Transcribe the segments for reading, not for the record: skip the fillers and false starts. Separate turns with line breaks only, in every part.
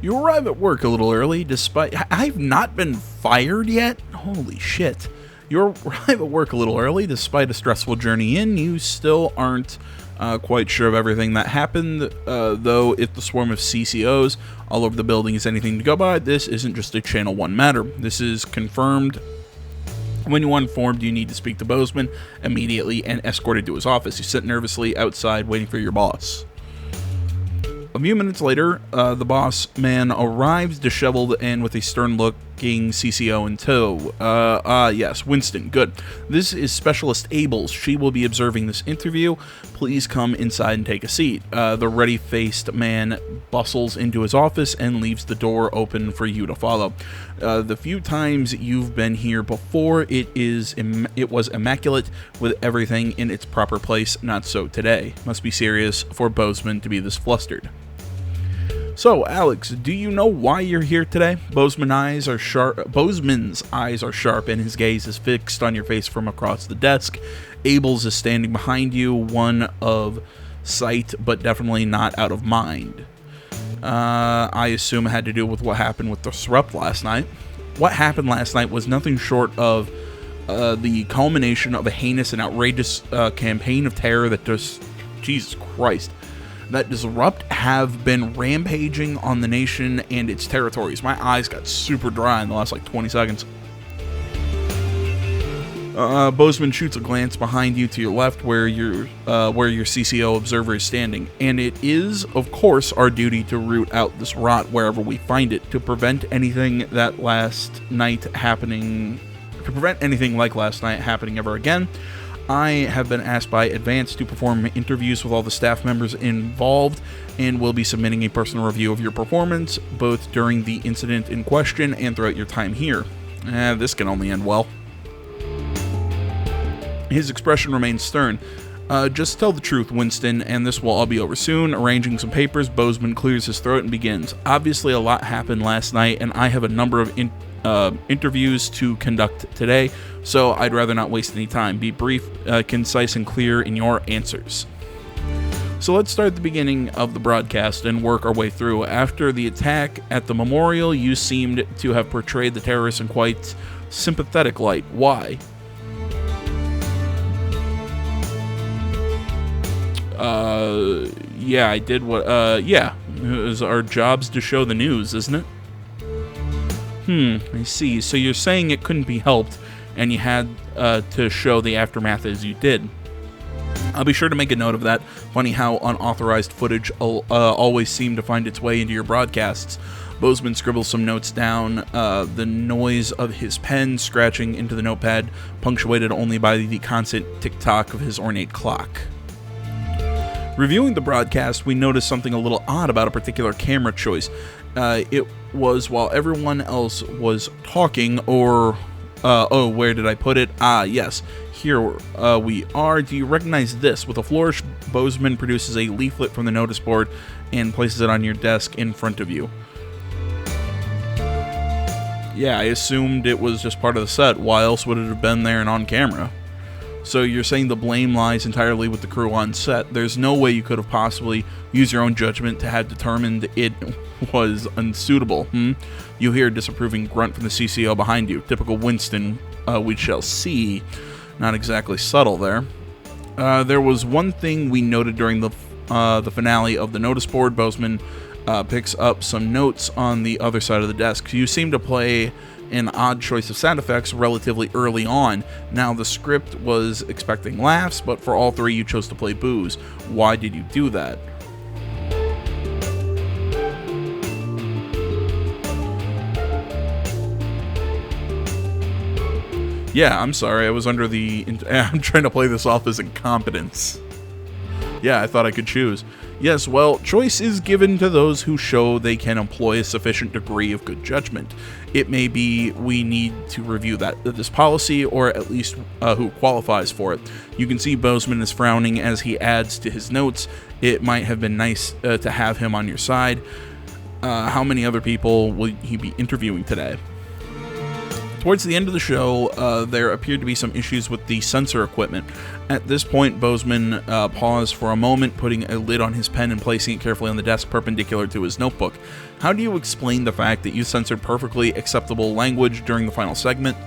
You arrive at work a little early despite... I've not been fired yet? Holy shit. You arrive at work a little early despite a stressful journey in. You still aren't quite sure of everything that happened, though if the swarm of CCOs all over the building is anything to go by, this isn't just a Channel 1 matter. This is confirmed. When you are informed, you need to speak to Bozeman immediately and escorted to his office. You sit nervously outside waiting for your boss. A few minutes later, the boss man arrives disheveled and with a stern-looking CCO in tow. Yes, Winston, good. This is Specialist Ables. She will be observing this interview. Please come inside and take a seat. The ready-faced man bustles into his office and leaves the door open for you to follow. The few times you've been here before, it was immaculate with everything in its proper place. Not so today. Must be serious for Bozeman to be this flustered. So, Alex, do you know why you're here today? Bozeman's eyes are sharp and his gaze is fixed on your face from across the desk. Abels is standing behind you, one of sight, but definitely not out of mind. I assume it had to do with what happened with the Disrupt last night. What happened last night was nothing short of the culmination of a heinous and outrageous campaign of terror that just... Jesus Christ. That Disrupt have been rampaging on the nation and its territories. My eyes got super dry in the last 20 seconds. Bozeman shoots a glance behind you to your left where your CCO observer is standing. And it is, of course, our duty to root out this rot wherever we find it, to prevent anything like last night happening ever again. I have been asked by Advance to perform interviews with all the staff members involved and will be submitting a personal review of your performance, both during the incident in question and throughout your time here. This can only end well. His expression remains stern. Just tell the truth, Winston, and this will all be over soon. Arranging some papers, Bozeman clears his throat and begins. Obviously, a lot happened last night, and I have a number of interviews to conduct today, so I'd rather not waste any time. Be brief, concise, and clear in your answers. So let's start at the beginning of the broadcast and work our way through. After the attack at the memorial, you seemed to have portrayed the terrorists in quite sympathetic light. Why? Yeah, I did what, yeah. It was our jobs to show the news, isn't it? I see. So you're saying it couldn't be helped, and you had to show the aftermath as you did. I'll be sure to make a note of that. Funny how unauthorized footage always seemed to find its way into your broadcasts. Bozeman scribbles some notes down, the noise of his pen scratching into the notepad, punctuated only by the constant tick-tock of his ornate clock. Reviewing the broadcast, we noticed something a little odd about a particular camera choice. It was while everyone else was talking, or... oh, where did I put it? Ah, yes. Here we are. Do you recognize this? With a flourish, Bozeman produces a leaflet from the notice board and places it on your desk in front of you. Yeah, I assumed it was just part of the set. Why else would it have been there and on camera? So you're saying the blame lies entirely with the crew on set. There's no way you could have possibly used your own judgment to have determined it was unsuitable. You hear a disapproving grunt from the CCO behind you. Typical Winston, we shall see. Not exactly subtle there. There was one thing we noted during the finale of the notice board. Bozeman picks up some notes on the other side of the desk. You seem to play an odd choice of sound effects relatively early on. Now, the script was expecting laughs, but for all three you chose to play boos. Why did you do that? Yeah, I'm sorry, I was under the... I'm trying to play this off as incompetence. Yeah, I thought I could choose. Yes, well, choice is given to those who show they can employ a sufficient degree of good judgment. It may be we need to review this policy, or at least who qualifies for it. You can see Bozeman is frowning as he adds to his notes. It might have been nice to have him on your side. How many other people will he be interviewing today? Towards the end of the show, there appeared to be some issues with the sensor equipment. At this point, Bozeman paused for a moment, putting a lid on his pen and placing it carefully on the desk perpendicular to his notebook. How do you explain the fact that you censored perfectly acceptable language during the final segment?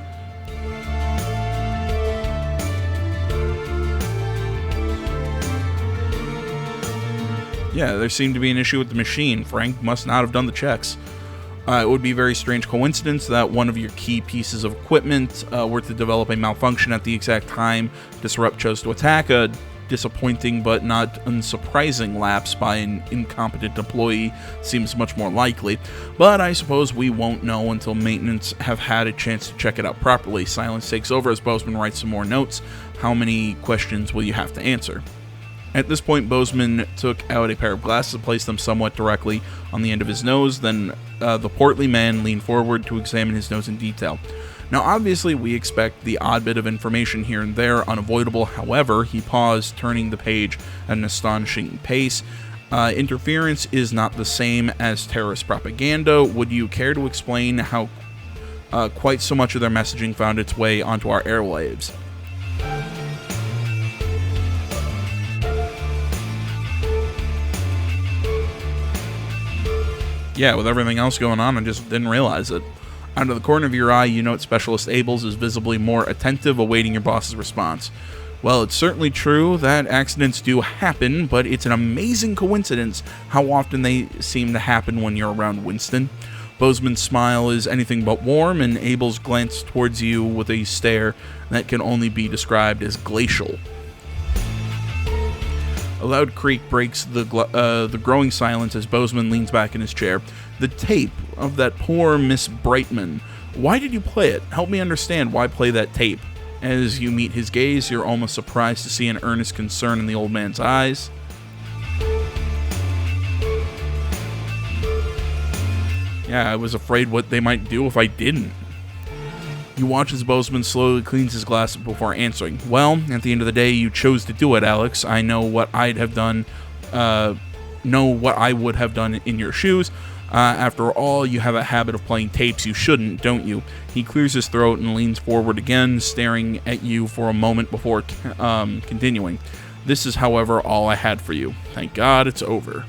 Yeah, there seemed to be an issue with the machine. Frank must not have done the checks. It would be a very strange coincidence that one of your key pieces of equipment were to develop a malfunction at the exact time Disrupt chose to attack. A disappointing but not unsurprising lapse by an incompetent employee seems much more likely, but I suppose we won't know until maintenance have had a chance to check it out properly. Silence takes over as Bozeman writes some more notes. How many questions will you have to answer? At this point, Bozeman took out a pair of glasses and placed them somewhat directly on the end of his nose. Then the portly man leaned forward to examine his nose in detail. Now, obviously, we expect the odd bit of information here and there unavoidable. However, he paused, turning the page at an astonishing pace. Interference is not the same as terrorist propaganda. Would you care to explain how quite so much of their messaging found its way onto our airwaves? Yeah, with everything else going on, I just didn't realize it. Out of the corner of your eye, you note Specialist Abels is visibly more attentive, awaiting your boss's response. Well, it's certainly true that accidents do happen, but it's an amazing coincidence how often they seem to happen when you're around Winston. Bozeman's smile is anything but warm, and Abels glanced towards you with a stare that can only be described as glacial. A loud creak breaks the growing silence as Bozeman leans back in his chair. The tape of that poor Miss Brightman. Why did you play it? Help me understand why play that tape. As you meet his gaze, you're almost surprised to see an earnest concern in the old man's eyes. Yeah, I was afraid what they might do if I didn't. You watch as Bozeman slowly cleans his glasses before answering. Well, at the end of the day, you chose to do it, Alex. I know what I'd have done, know what I would have done in your shoes. After all, you have a habit of playing tapes you shouldn't, don't you? He clears his throat and leans forward again, staring at you for a moment before continuing. This is, however, all I had for you. Thank God it's over.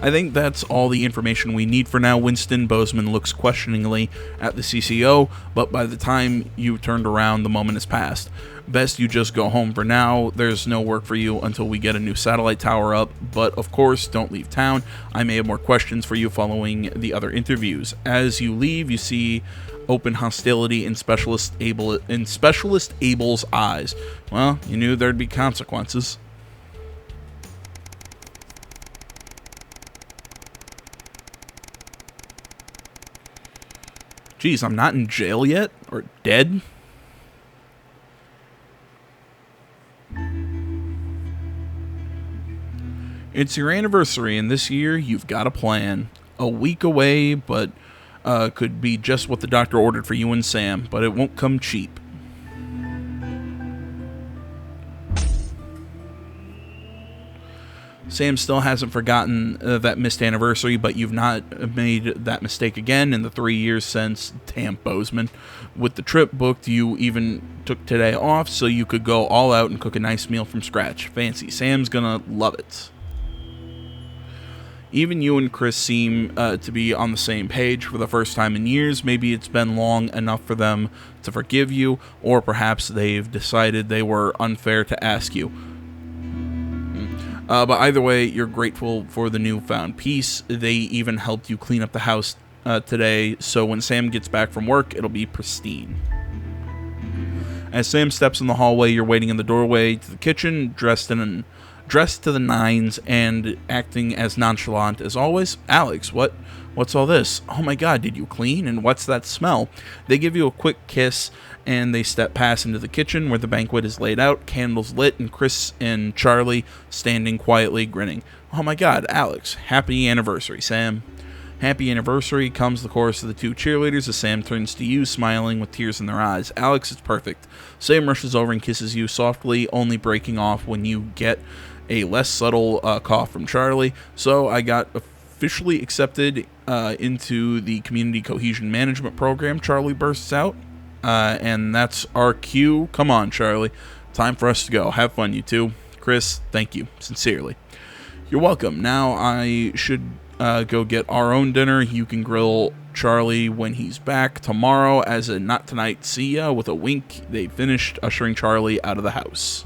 I think that's all the information we need for now, Winston. Bozeman looks questioningly at the CCO, but by the time you turned around, the moment has passed. Best you just go home for now. There's no work for you until we get a new satellite tower up, but of course, don't leave town. I may have more questions for you following the other interviews. As you leave, you see open hostility in Specialist Abel's eyes. Well, you knew there'd be consequences. Geez, I'm not in jail yet? Or dead? It's your anniversary, and this year you've got a plan. A week away, but could be just what the doctor ordered for you and Sam, but it won't come cheap. Sam still hasn't forgotten that missed anniversary, but you've not made that mistake again in the 3 years since. Damn, Bozeman. With the trip booked, you even took today off so you could go all out and cook a nice meal from scratch. Fancy. Sam's gonna love it. Even you and Chris seem to be on the same page for the first time in years. Maybe it's been long enough for them to forgive you, or perhaps they've decided they were unfair to ask you. But either way, you're grateful for the newfound peace. They even helped you clean up the house today, so when Sam gets back from work, it'll be pristine. As Sam steps in the hallway, you're waiting in the doorway to the kitchen, dressed to the nines and acting as nonchalant as always. Alex, what's all this? Oh my God, did you clean? And what's that smell? They give you a quick kiss, and they step past into the kitchen where the banquet is laid out, candles lit, and Chris and Charlie standing quietly grinning. Oh my God, Alex, happy anniversary, Sam. Happy anniversary comes the chorus of the two cheerleaders as Sam turns to you, smiling with tears in their eyes. Alex, it's perfect. Sam rushes over and kisses you softly, only breaking off when you get a less subtle cough from Charlie. So I got officially accepted into the Community Cohesion Management Program, Charlie bursts out. And that's our cue. Come on, Charlie. Time for us to go. Have fun, you two. Chris, thank you. Sincerely. You're welcome. Now I should go get our own dinner. You can grill Charlie when he's back tomorrow as a not tonight see ya. With a wink, they finished ushering Charlie out of the house.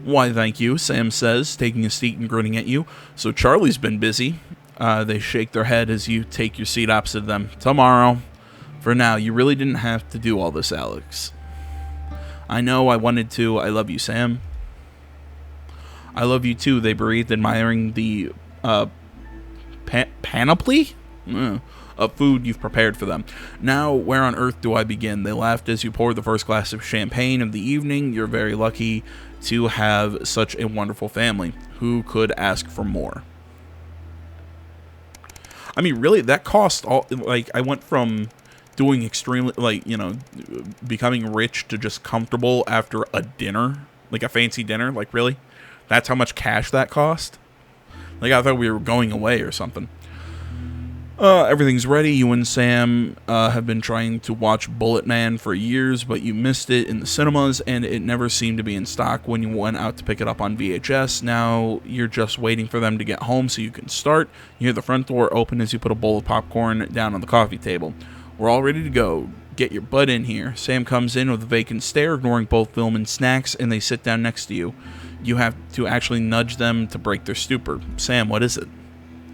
Why, thank you, Sam says, taking a seat and grinning at you. So Charlie's been busy. They shake their head as you take your seat opposite them. Tomorrow. For now, you really didn't have to do all this, Alex. I know I wanted to. I love you, Sam. I love you too, they breathed, admiring the panoply of food you've prepared for them. Now, where on earth do I begin? They laughed as you poured the first glass of champagne of the evening. You're very lucky to have such a wonderful family. Who could ask for more? I mean, really, that cost all, like, I went from doing extremely, like, you know, becoming rich to just comfortable after a dinner, like a fancy dinner. Like, really? That's how much cash that cost? Like, I thought we were going away or something. Everything's ready. You and Sam have been trying to watch Bullet Man for years, but you missed it in the cinemas, and it never seemed to be in stock when you went out to pick it up on VHS. Now you're just waiting for them to get home so you can start. You hear the front door open as you put a bowl of popcorn down on the coffee table. We're all ready to go. Get your butt in here. Sam comes in with a vacant stare, ignoring both film and snacks, and they sit down next to you. You have to actually nudge them to break their stupor. Sam, what is it?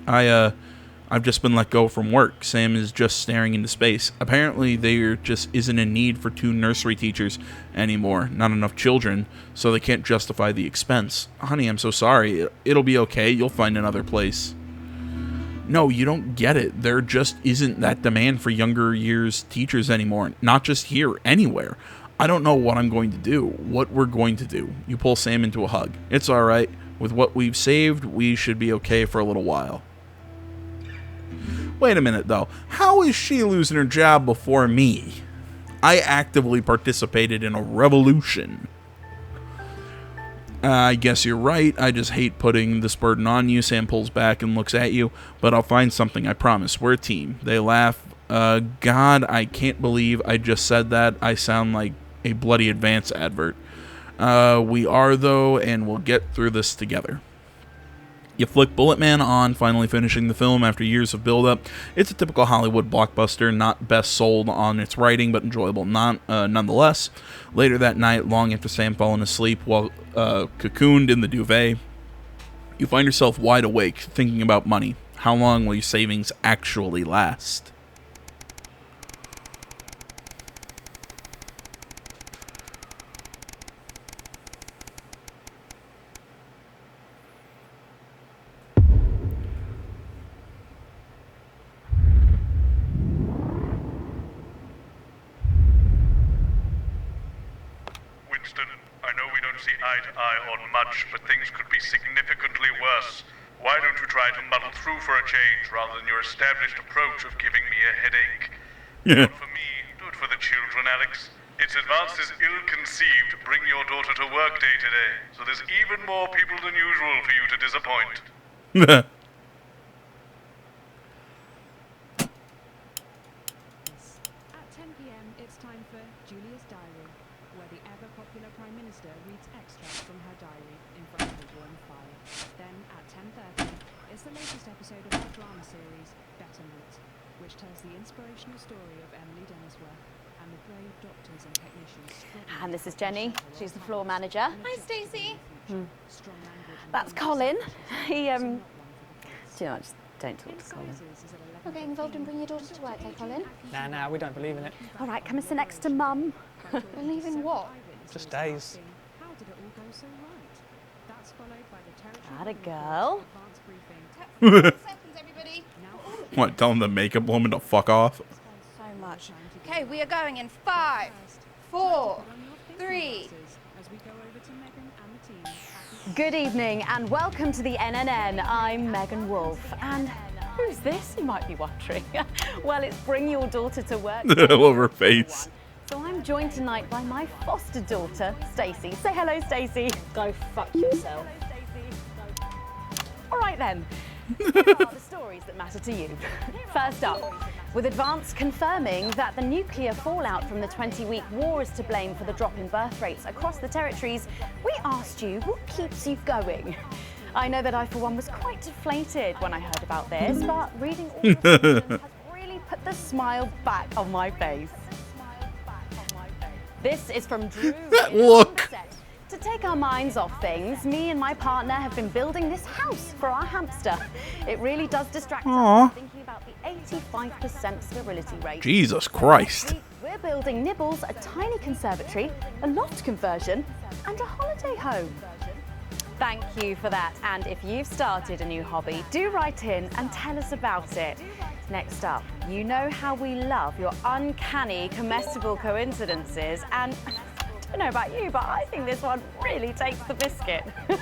I've just been let go from work. Sam is just staring into space. Apparently, there just isn't a need for 2 nursery teachers anymore. Not enough children, so they can't justify the expense. Honey, I'm so sorry. It'll be okay. You'll find another place. No, you don't get it. There just isn't that demand for younger years teachers anymore. Not just here, anywhere. I don't know what I'm going to do. What we're going to do. You pull Sam into a hug. It's alright. With what we've saved, we should be okay for a little while. Wait a minute, though. How is she losing her job before me? I actively participated in a revolution. I guess you're right. I just hate putting this burden on you. Sam pulls back and looks at you. But I'll find something, I promise. We're a team. They laugh. God, I can't believe I just said that. I sound like a bloody Advance advert. We are, though, and we'll get through this together. You flick Bullet Man on, finally finishing the film after years of build-up. It's a typical Hollywood blockbuster, not best sold on its writing, but enjoyable nonetheless. Later that night, long after Sam fallen asleep while cocooned in the duvet, you find yourself wide awake, thinking about money. How long will your savings actually last?
I know we don't see eye to eye on much, but things could be significantly worse. Why don't you try to muddle through for a change rather than your established approach of giving me a headache? Do it for me, do it for the children, Alex. It's advanced as ill-conceived to bring your daughter to work day today, so there's even more people than usual for you to disappoint.
At 10 p.m., it's time for Julia's Diary, where the ever-popular Prime Minister reads extracts from her diary in front of a warm fire. Then, at 10:30, it's the latest episode of our drama series, Betterment, which tells the inspirational story of Emily Dennisworth and the brave doctors and technicians.
And this is Jenny. She's the floor manager.
Hi, Stacey.
That's Colin. He, do you know, I just don't talk to Colin.
You're getting involved in bringing your daughter to work, eh, Colin?
Nah, we don't believe in it.
All right, come and sit next to Mum.
Believe in what?
Just days.
How did it all go so right? That's followed by the territory.
Atta girl.
Advanced briefing.
Seconds, everybody.
What, tell them the makeup woman to fuck off?
So much. Okay, we are going in 5, 4, 3.
As we go over to Megan and the team at the
Good evening and welcome to the NNN. I'm Megan Wolf. And who's this, you might be wondering? Well, it's Bring Your Daughter to Work.
Over her face.
So I'm joined tonight by my foster daughter, Stacey. Say hello, Stacey.
Go fuck yourself.
All right then. Here are the stories that matter to you. First up, with advance confirming that the nuclear fallout from the 20-week war is to blame for the drop in birth rates across the territories, we asked you what keeps you going. I know that I, for one, was quite deflated when I heard about this, but reading all the questions has really put the smile back on my face. This is from Drew.
Look.
To take our minds off things, me and my partner have been building this house for our hamster. It really does distract us from thinking about the 85% sterility rate.
Jesus Christ.
We're building Nibbles a tiny conservatory, a loft conversion, and a holiday home. Thank you for that. And if you've started a new hobby, do write in and tell us about it. Next up, you know how we love your uncanny comestible coincidences, and I don't know about you, but I think this one really takes the biscuit. I'm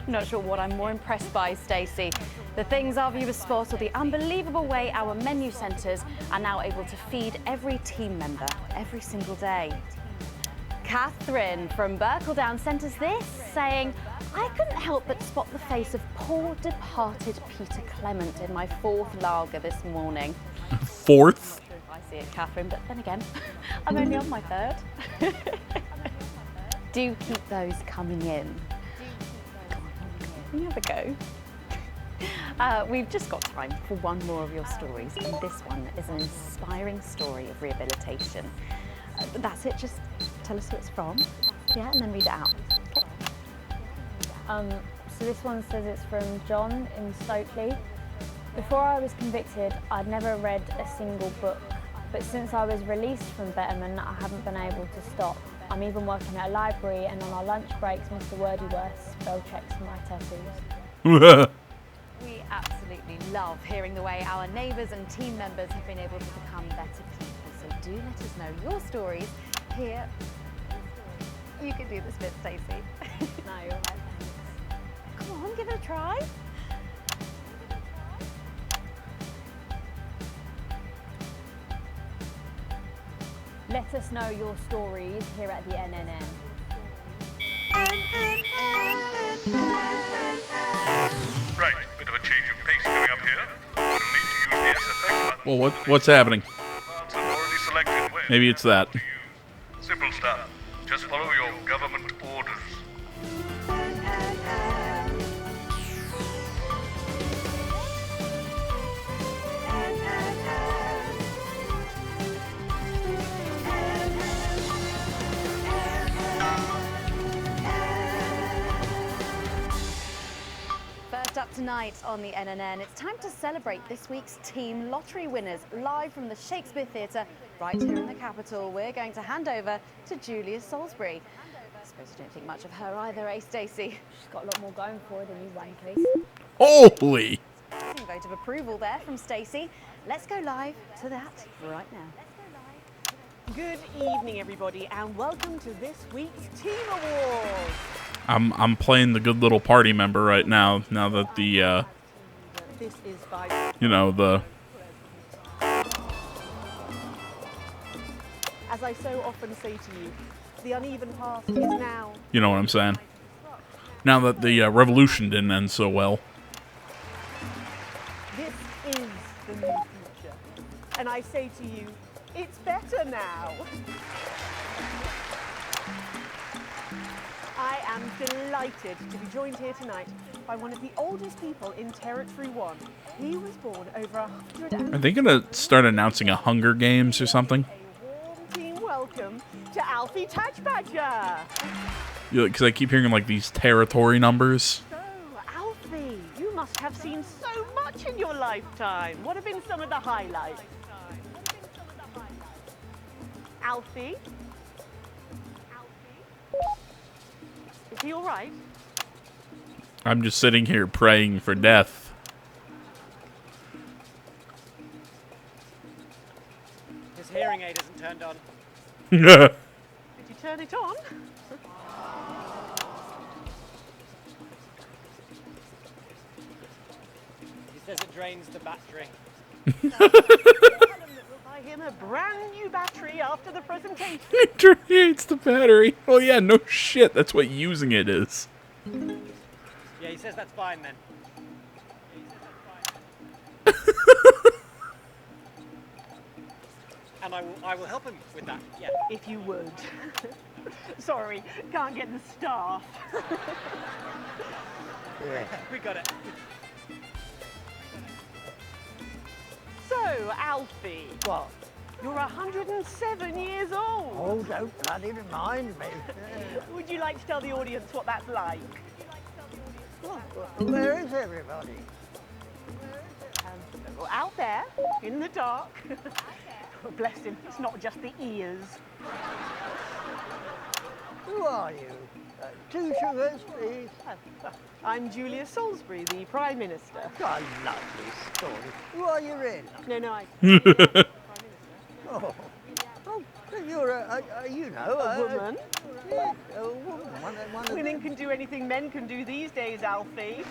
not sure what I'm more impressed by, Stacey. The things our viewers spot, or the unbelievable way our menu centres are now able to feed every team member every single day. Catherine from Berkeldown sent us this, saying, I couldn't help but spot the face of poor departed Peter Clement in my 4th lager this morning.
4th?
I see it, Catherine, but then again, I'm only on my 3rd. Do keep those coming in. Can you have a go? We've just got time for one more of your stories, and this one is an inspiring story of rehabilitation. That's it, just tell us who it's from, yeah, and then read it out. Okay.
So this one says it's from John in Stokely. Before I was convicted, I'd never read a single book, but since I was released from Betterman, I haven't been able to stop. I'm even working at a library, and on our lunch breaks, Mr. Wordyworth spell checks my tattoos.
We absolutely love hearing the way our neighbours and team members have been able to become better people, so do let us know your stories here. You can do this bit, Stacey.
No, you're right, thanks.
Come on, give it a try.
Let us know your stories here at the NNN.
Right, bit of a change of pace coming up here. We'll need to use the SFX button.
Well, what's happening?
Parts are already selected. When
Maybe it's that.
to use. Simple stuff. Just follow your government orders.
First up tonight on the NNN, it's time to celebrate this week's team lottery winners live from the Shakespeare Theatre right here in the capital. We're going to hand over to Julia Salisbury. I suppose you don't think much of her either, eh, Stacey?
She's got a lot more going for her than you, wankies.
Holy!
Vote of approval there from Stacey. Let's go live to that right now.
Good evening, everybody, and welcome to this week's Team Awards.
I'm playing the good little party member right now. Now that the
This is by,
you know, the
as I so often say to you, the uneven past is now.
you know what I'm saying. Now that the revolution didn't end so well.
This is the new future, and I say to you, it's better now. I am delighted to be joined here tonight by one of the oldest people in Territory 1. He was born over 100
Are they gonna start announcing a Hunger Games or something?
A warm team welcome to Alfie Touchbadger.
Because I keep hearing like these territory numbers.
So, Alfie, you must have seen so much in your lifetime. What have been some of the highlights? Alfie? Is he all right?
I'm just sitting here praying for death.
His hearing aid isn't turned on.
Did you turn it on?
He says it drains the battery.
Tell him that we'll buy him a brand new battery after the presentation.
It drains the battery. Oh yeah, no shit. That's what using it is.
Yeah, he says that's fine then. And I will help him with that, yeah.
If you would. Sorry, can't get the staff.
We got it.
So, Alfie.
What?
You're 107 years old.
Oh, don't bloody remind me.
Would you like to tell the audience what that's like?
Where is everybody?
Out there, in the dark. Oh, bless him, it's not just the ears.
Who are you? 2 sugars, please.
I'm Julia Salisbury, the Prime Minister.
A lovely story. Who are you in?
No, I...
Oh, you're
A woman.
Yeah, a woman. One of
Women can do anything men can do these days, Alfie.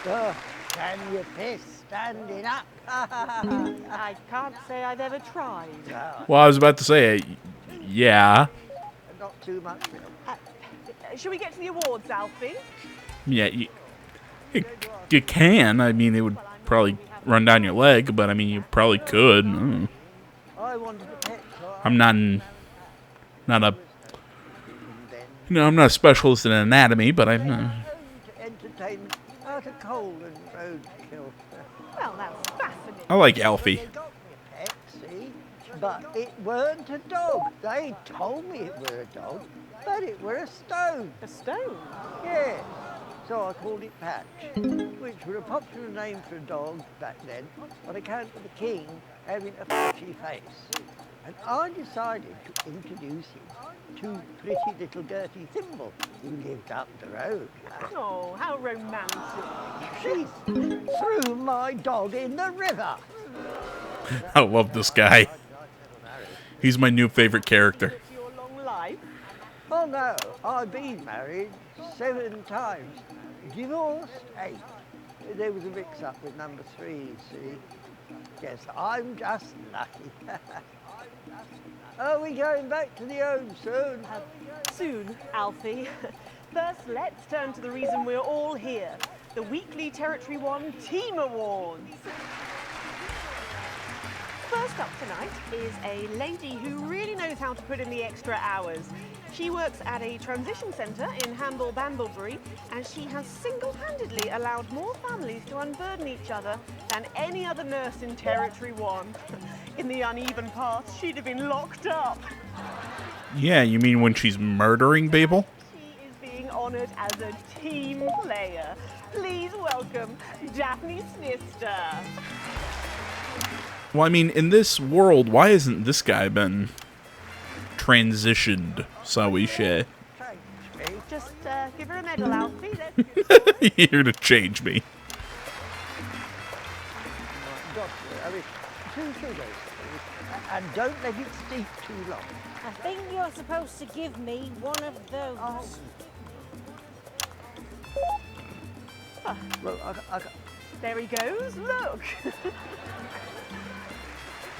Can you piss standing up?
I can't say I've ever tried.
Well, I was about to say, yeah.
Not too much milk.
Shall we get to the awards, Alfie?
Yeah, you can. I mean, it would probably run down your leg, but I mean, you probably could.
I wanted a pet, so
I'm not a, I'm not a specialist in anatomy, but I'm.
entertainment out of coal and roadkill.
Well, that's fascinating.
I like Alfie.
They got me a pet, see? But it weren't a dog. They told me it were a dog, but it were a stone.
A stone?
Yeah. So I called it Patch, which were a popular name for a dog back then, on account of the king having a patchy face. And I decided to introduce him to pretty little Gertie Thimble, who lived up the road.
Oh, how romantic.
She threw my dog in the river.
I love this guy. He's my new favorite character.
It's your long life.
Oh no, I've been married 7 times, divorced 8. There was a mix-up with number 3, see? Yes, I'm just lucky. Are we going back to the home soon?
Soon, Alfie. First, let's turn to the reason we're all here. The weekly Territory 1 Team Awards. First up tonight is a lady who really knows how to put in the extra hours. She works at a transition centre in Hamble-Bamblebury, and she has single-handedly allowed more families to unburden each other than any other nurse in Territory 1. In the uneven path, she'd have been locked up.
Yeah, you mean when she's murdering people?
She is being honoured as a team player. Please welcome Daphne Snister.
Well, I mean, in this world, why hasn't this guy been transitioned, shall we say?
Just give her a medal, Alfie. Let's
Here to change me.
Doctor, 2 sugars, please. And don't let it steep too long.
I think you're supposed to give me one of those.
Well,
There he goes, look.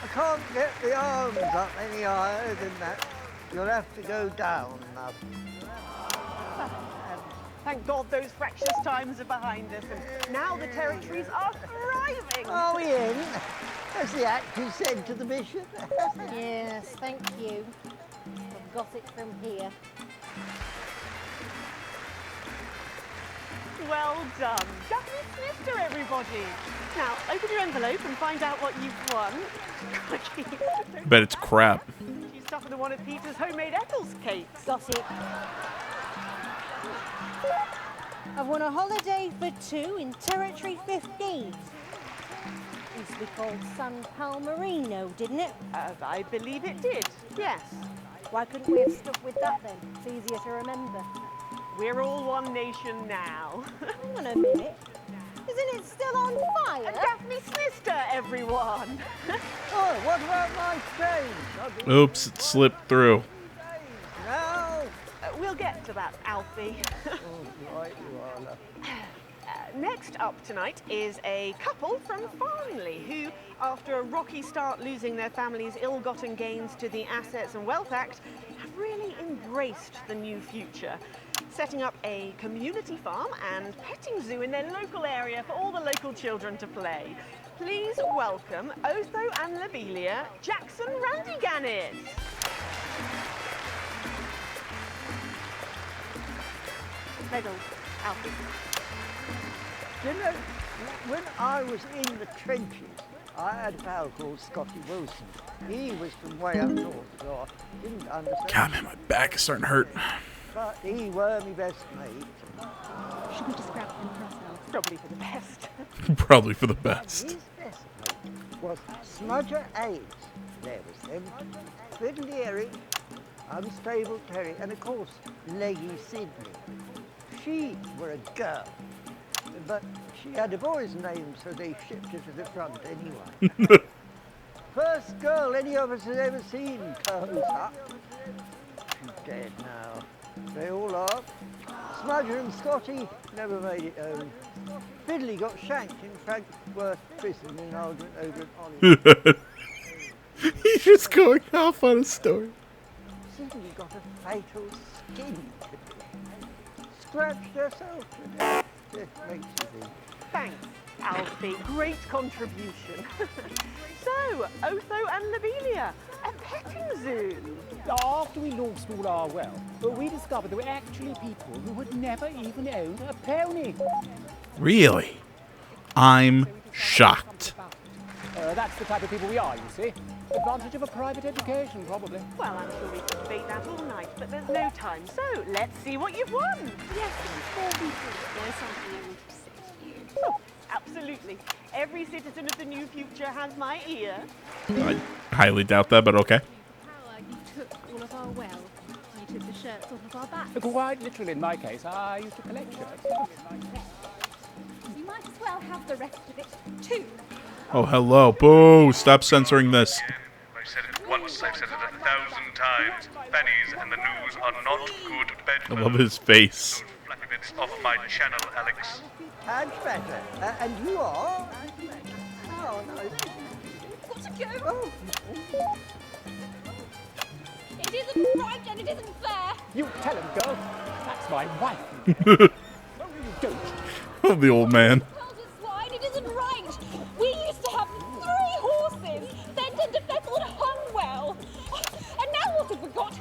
I can't get the arms up any higher than that. You'll have to go down, love.
Thank God those fractious times are behind us, and now the territories are thriving.
Are we in? As the actor said to the bishop.
Yes, thank you. I've got it from here.
Well done. Daphne Snister, everybody. Now, open your envelope and find out what you've won.
Bet it's crap.
You suffered one of Peter's homemade Eccles cakes.
Got it. I've won a holiday for 2 in Territory 15. Used to be called San Palmerino, didn't it?
I believe it did, yes.
Why couldn't we have stuck with that then? It's easier to remember.
We're all one nation now.
Hang on a minute. Isn't it still on fire?
And Daphne Snister, everyone.
Oh, what about my change?
Oops, it slipped through.
No.
We'll get to that, Alfie.
Oh, right you are, love.
Next up tonight is a couple from Farnley who, after a rocky start losing their family's ill-gotten gains to the Assets and Wealth Act, have really embraced the new future, setting up a community farm and petting zoo in their local area for all the local children to play. Please welcome Otho and Lobelia, Jackson Randy-Gannis. Medals, Alfie.
You know, when I was in the trenches, I had a pal called Scotty Wilson. He was from way up north, so I didn't understand.
God, man, my back is starting to hurt.
But he were my best mate.
Should we just grab them for ourselves?
Probably for the best.
Probably for the best.
His best mate was Smudger Ayes. There was him. Fiddly Eric, Unstable Terry, and of course, Leggy Sydney. She were a girl, but she had a boy's name, so they shipped her to the front anyway. First girl any of us had ever seen, toes up. She's dead now. They all are. Smudger and Scotty never made it home. Fiddly got shanked in Frankworth prison in an argument over an olive.
He's just going off on a story.
Sydney got a fatal skin condition. Scratched herself to death. It makes you think.
Thanks, Alfie. Great contribution. So, Otho and Lobelia, a petting zoo.
After we lost all our wealth, we discovered there were actually people who had never even owned a pony.
Really? I'm shocked.
That's the type of people we are, you see. Advantage of a private education, probably.
Well, I'm sure we could debate that all night, but there's no time. So, let's see what you've won.
Yes, before we do, there's something I wanted to say to you.
Oh, absolutely. Every citizen of the new future has my ear.
I highly doubt that, but okay.
Power, you took all of our wealth. You took the shirts off of our backs.
Quite literally, in my case, I used to collect shirts.
You might as well have the rest of it, too.
Oh, hello. Boo! Stop censoring this.
I've said it once, I've said it 1,000 times. Fannies and the news are not good
I
bedfellows.
love his face.
Those flappy bits off my channel, Alex.
Much better. And you are? Oh, no.
Got to go.
Oh.
It isn't right and it isn't fair.
You tell him, girl. That's my wife. No, you don't.
Oh, the old man.
Tells us why it isn't right. We used to have 3 horses, then turned to Bethel and Hungwell. And now what have we got?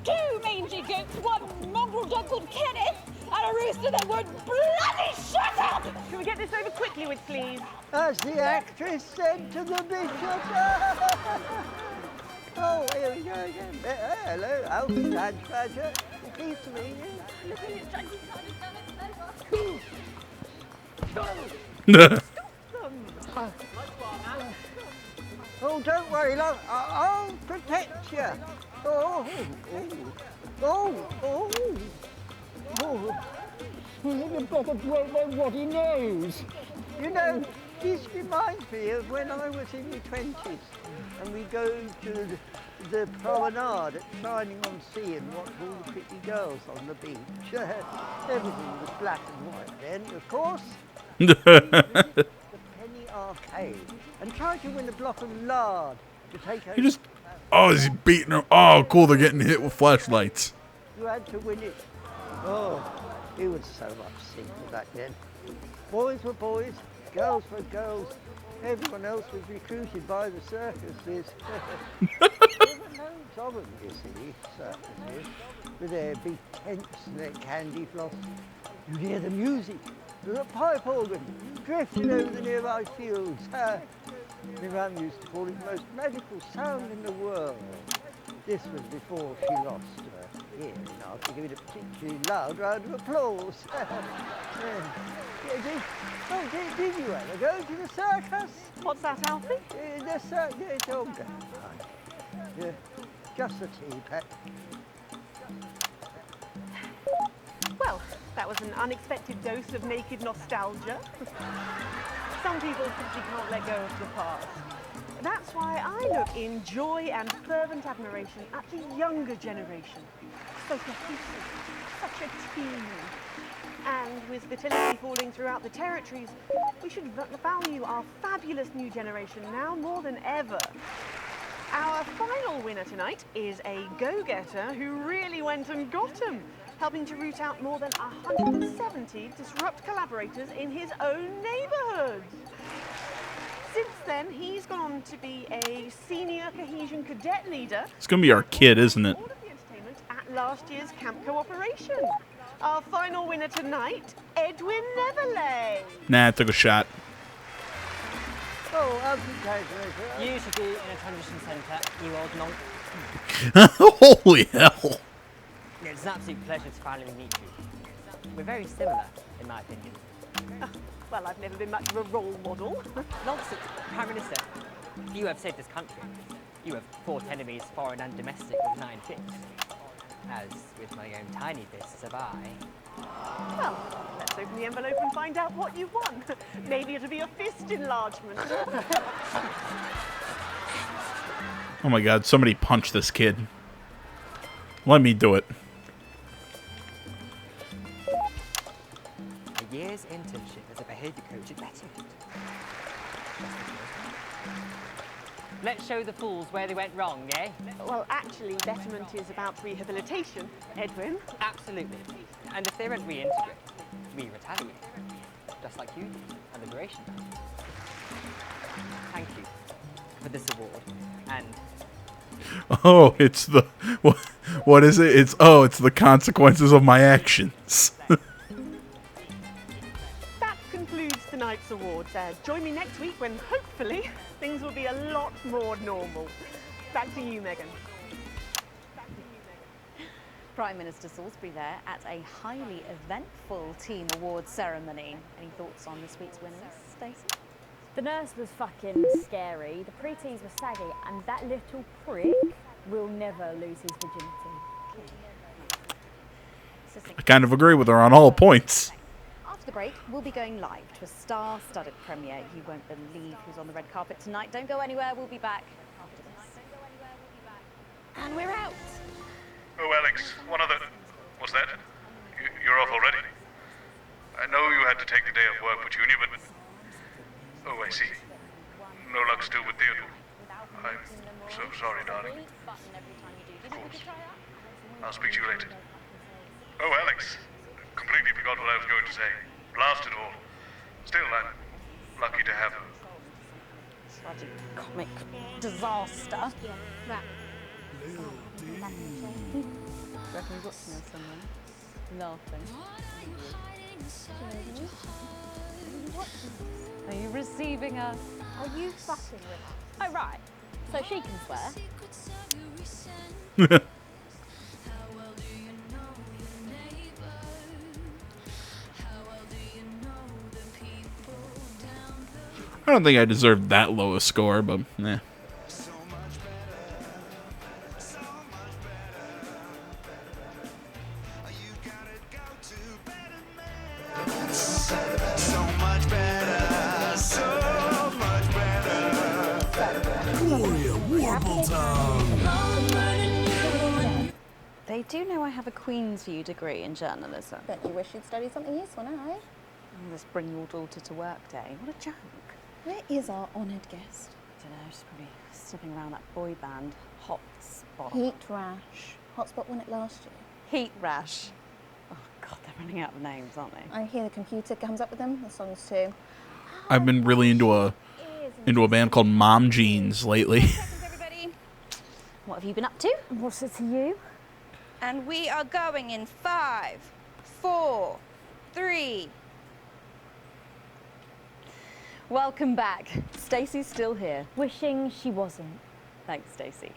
2 mangy goats, 1 mongrel dog called Kenneth, and a rooster that would bloody shut up!
Can we get this over quickly with, please?
As the actress said to the bishop. Oh, here we go again. Hello, Alfie Badger. Pleased to meet you. Oh, don't worry, love. I'll protect you. Oh,
The brother won't know what he knows.
You know, this reminds me of when I was in my 20s and we go to the promenade at Shining on Sea and watch all the pretty girls on the beach. Everything was black and white then, of course. The Penny Arcade and try to win a block of lard to take over.
He just... Oh, is he beating her? Oh, cool. They're getting hit with flashlights.
You had to win it. Oh, it was so much simpler back then. Boys were boys, girls were girls. Everyone else was recruited by the circuses. There were loads of them, you see, circuses, with their big tents and their candy floss. You'd hear the music, the pipe organ, drifting over the nearby fields. My mum used to call it the most magical sound in the world. This was before she lost her hearing after giving a particularly loud round of applause. Did you ever go to the circus?
What's that, Alfie?
The circus, oh, God. Just a tea, Pet.
Well, that was an unexpected dose of naked nostalgia. Some people simply can't let go of the past. That's why I look in joy and fervent admiration at the younger generation. So cohesive, such a team. And with fertility falling throughout the territories, we should value our fabulous new generation now more than ever. Our final winner tonight is a go-getter who really went and got 'em, helping to root out more than 170 disrupt collaborators in his own neighbourhood. Since then, he's gone on to be a senior cohesion cadet leader.
It's gonna be our kid, isn't it?
All of the entertainment at last year's Camp Cooperation. Our final winner tonight, Edwin Neverlay.
Nah, I took a shot.
Oh, congratulations.
You should be in a transition centre, you old nonk.
Holy hell.
It's an absolute pleasure to finally meet you. We're very similar, in my opinion.
Well, I've never been much of a role model.
Nonsense, Prime Minister. You have saved this country. You have fought enemies, foreign and domestic, with 9 fists. As with my own tiny fists have I.
Well, let's open the envelope and find out what you won. Maybe it'll be a fist enlargement.
Oh my god, somebody punch this kid. Let me do it.
A year's internship as a behaviour coach at Betterment. Let's show the fools where they went wrong, eh?
Well, actually, Betterment is about rehabilitation, Edwin.
Absolutely. And if they don't reintegrate, we retaliate. Just like you did at Liberation Day. Thank you for this award. And
Oh, it's the what is it? It's the consequences of my actions.
That concludes tonight's awards. Join me next week when, hopefully, things will be a lot more normal. Back to you, Megan.
Prime Minister Salisbury there at a highly eventful team awards ceremony. Any thoughts on this week's winners, Stacey?
The nurse was fucking scary, the preteens were saggy, and that little prick will never lose his virginity.
I kind of agree with her on all points.
After the break, we'll be going live to a star-studded premiere. You won't believe who's on the red carpet tonight. Don't go anywhere, we'll be back after this. And we're out.
Oh, Alex, one other... What's that? You're off already? I know you had to take the day off work with Junior, but... Oh, I see. No luck still with Theodore. I'm so sorry, darling. Of course. I'll speak to you later. Oh, Alex. Completely forgot what I was going to say. Blast it all. Still, I'm lucky to have her.
Tragic comic disaster.
Right.
Reckon we've got to know somewhere. Laughing. Are you receiving us?
Are you fucking with us? Oh, right. So she can swear.
I don't think I deserved that low a score, but nah.
They do know I have a Queen's View degree in journalism.
Bet you wish you'd studied something useful now, eh?
Let's bring your daughter to work day. What a joke.
Where is our honoured guest?
I don't know, she's probably sniffing around that boy band, Hot Spot.
Heat Rash. Hotspot won it last year.
Heat Rash. Oh, God, they're running out of names, aren't they?
I hear the computer comes up with them, the songs too.
I've been really into a band called Mom Jeans lately.
What have you been up to?
What's it to you?
And we are going in 5, 4, 3.
Welcome back. Stacey's still here.
Wishing she wasn't.
Thanks, Stacey.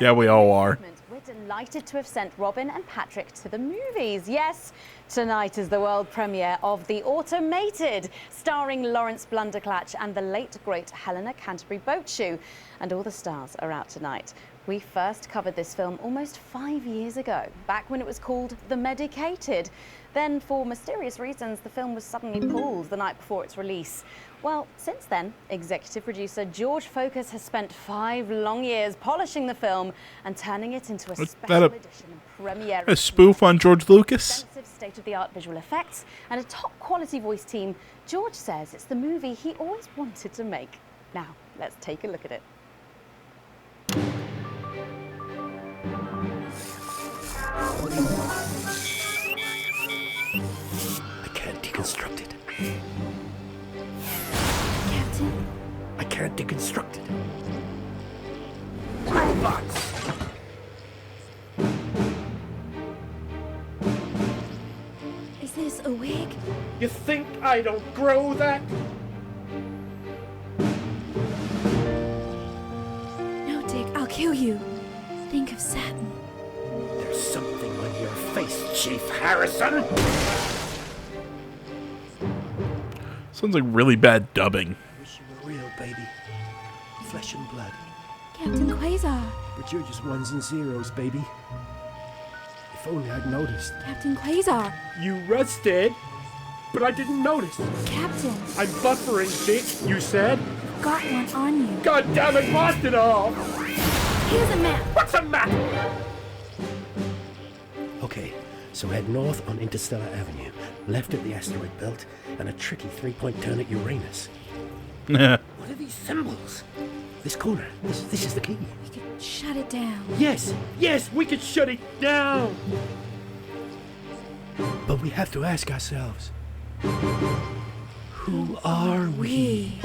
Yeah, we all are.
We're delighted to have sent Robin and Patrick to the movies. Yes, tonight is the world premiere of The Automated, starring Lawrence Blunderclatch and the late, great Helena Canterbury Boatshoe. And all the stars are out tonight. We first covered this film almost 5 years ago, back when it was called The Medicated. Then, for mysterious reasons, the film was suddenly pulled the night before its release. Well, since then, executive producer George Focus has spent 5 long years polishing the film and turning it into a special edition and premiere.
A spoof on George Lucas?
Extensive state-of-the-art visual effects and a top-quality voice team. George says it's the movie he always wanted to make. Now, let's take a look at it.
I can't deconstruct it.
Captain?
I can't had deconstructed. Robots!
Is this a wig?
You think I don't grow that?
No, Dick, I'll kill you. Think of Saturn.
There's something on your face, Chief Harrison!
Sounds like really bad dubbing.
Wish you were real, baby. Flesh and blood.
Captain Quasar.
But you're just ones and zeros, baby. If only I'd noticed.
Captain Quasar.
You rusted, but I didn't notice.
Captain.
I'm buffering, Dick, you said.
Got one on you.
God damn it, lost it all!
Here's a map.
What's a map? Okay, so head north on Interstellar Avenue, left at the asteroid belt, and a tricky three-point turn at Uranus. What are these symbols? This corner. This is the key.
We could shut it down.
Yes, we could shut it down. But we have to ask ourselves, who are we?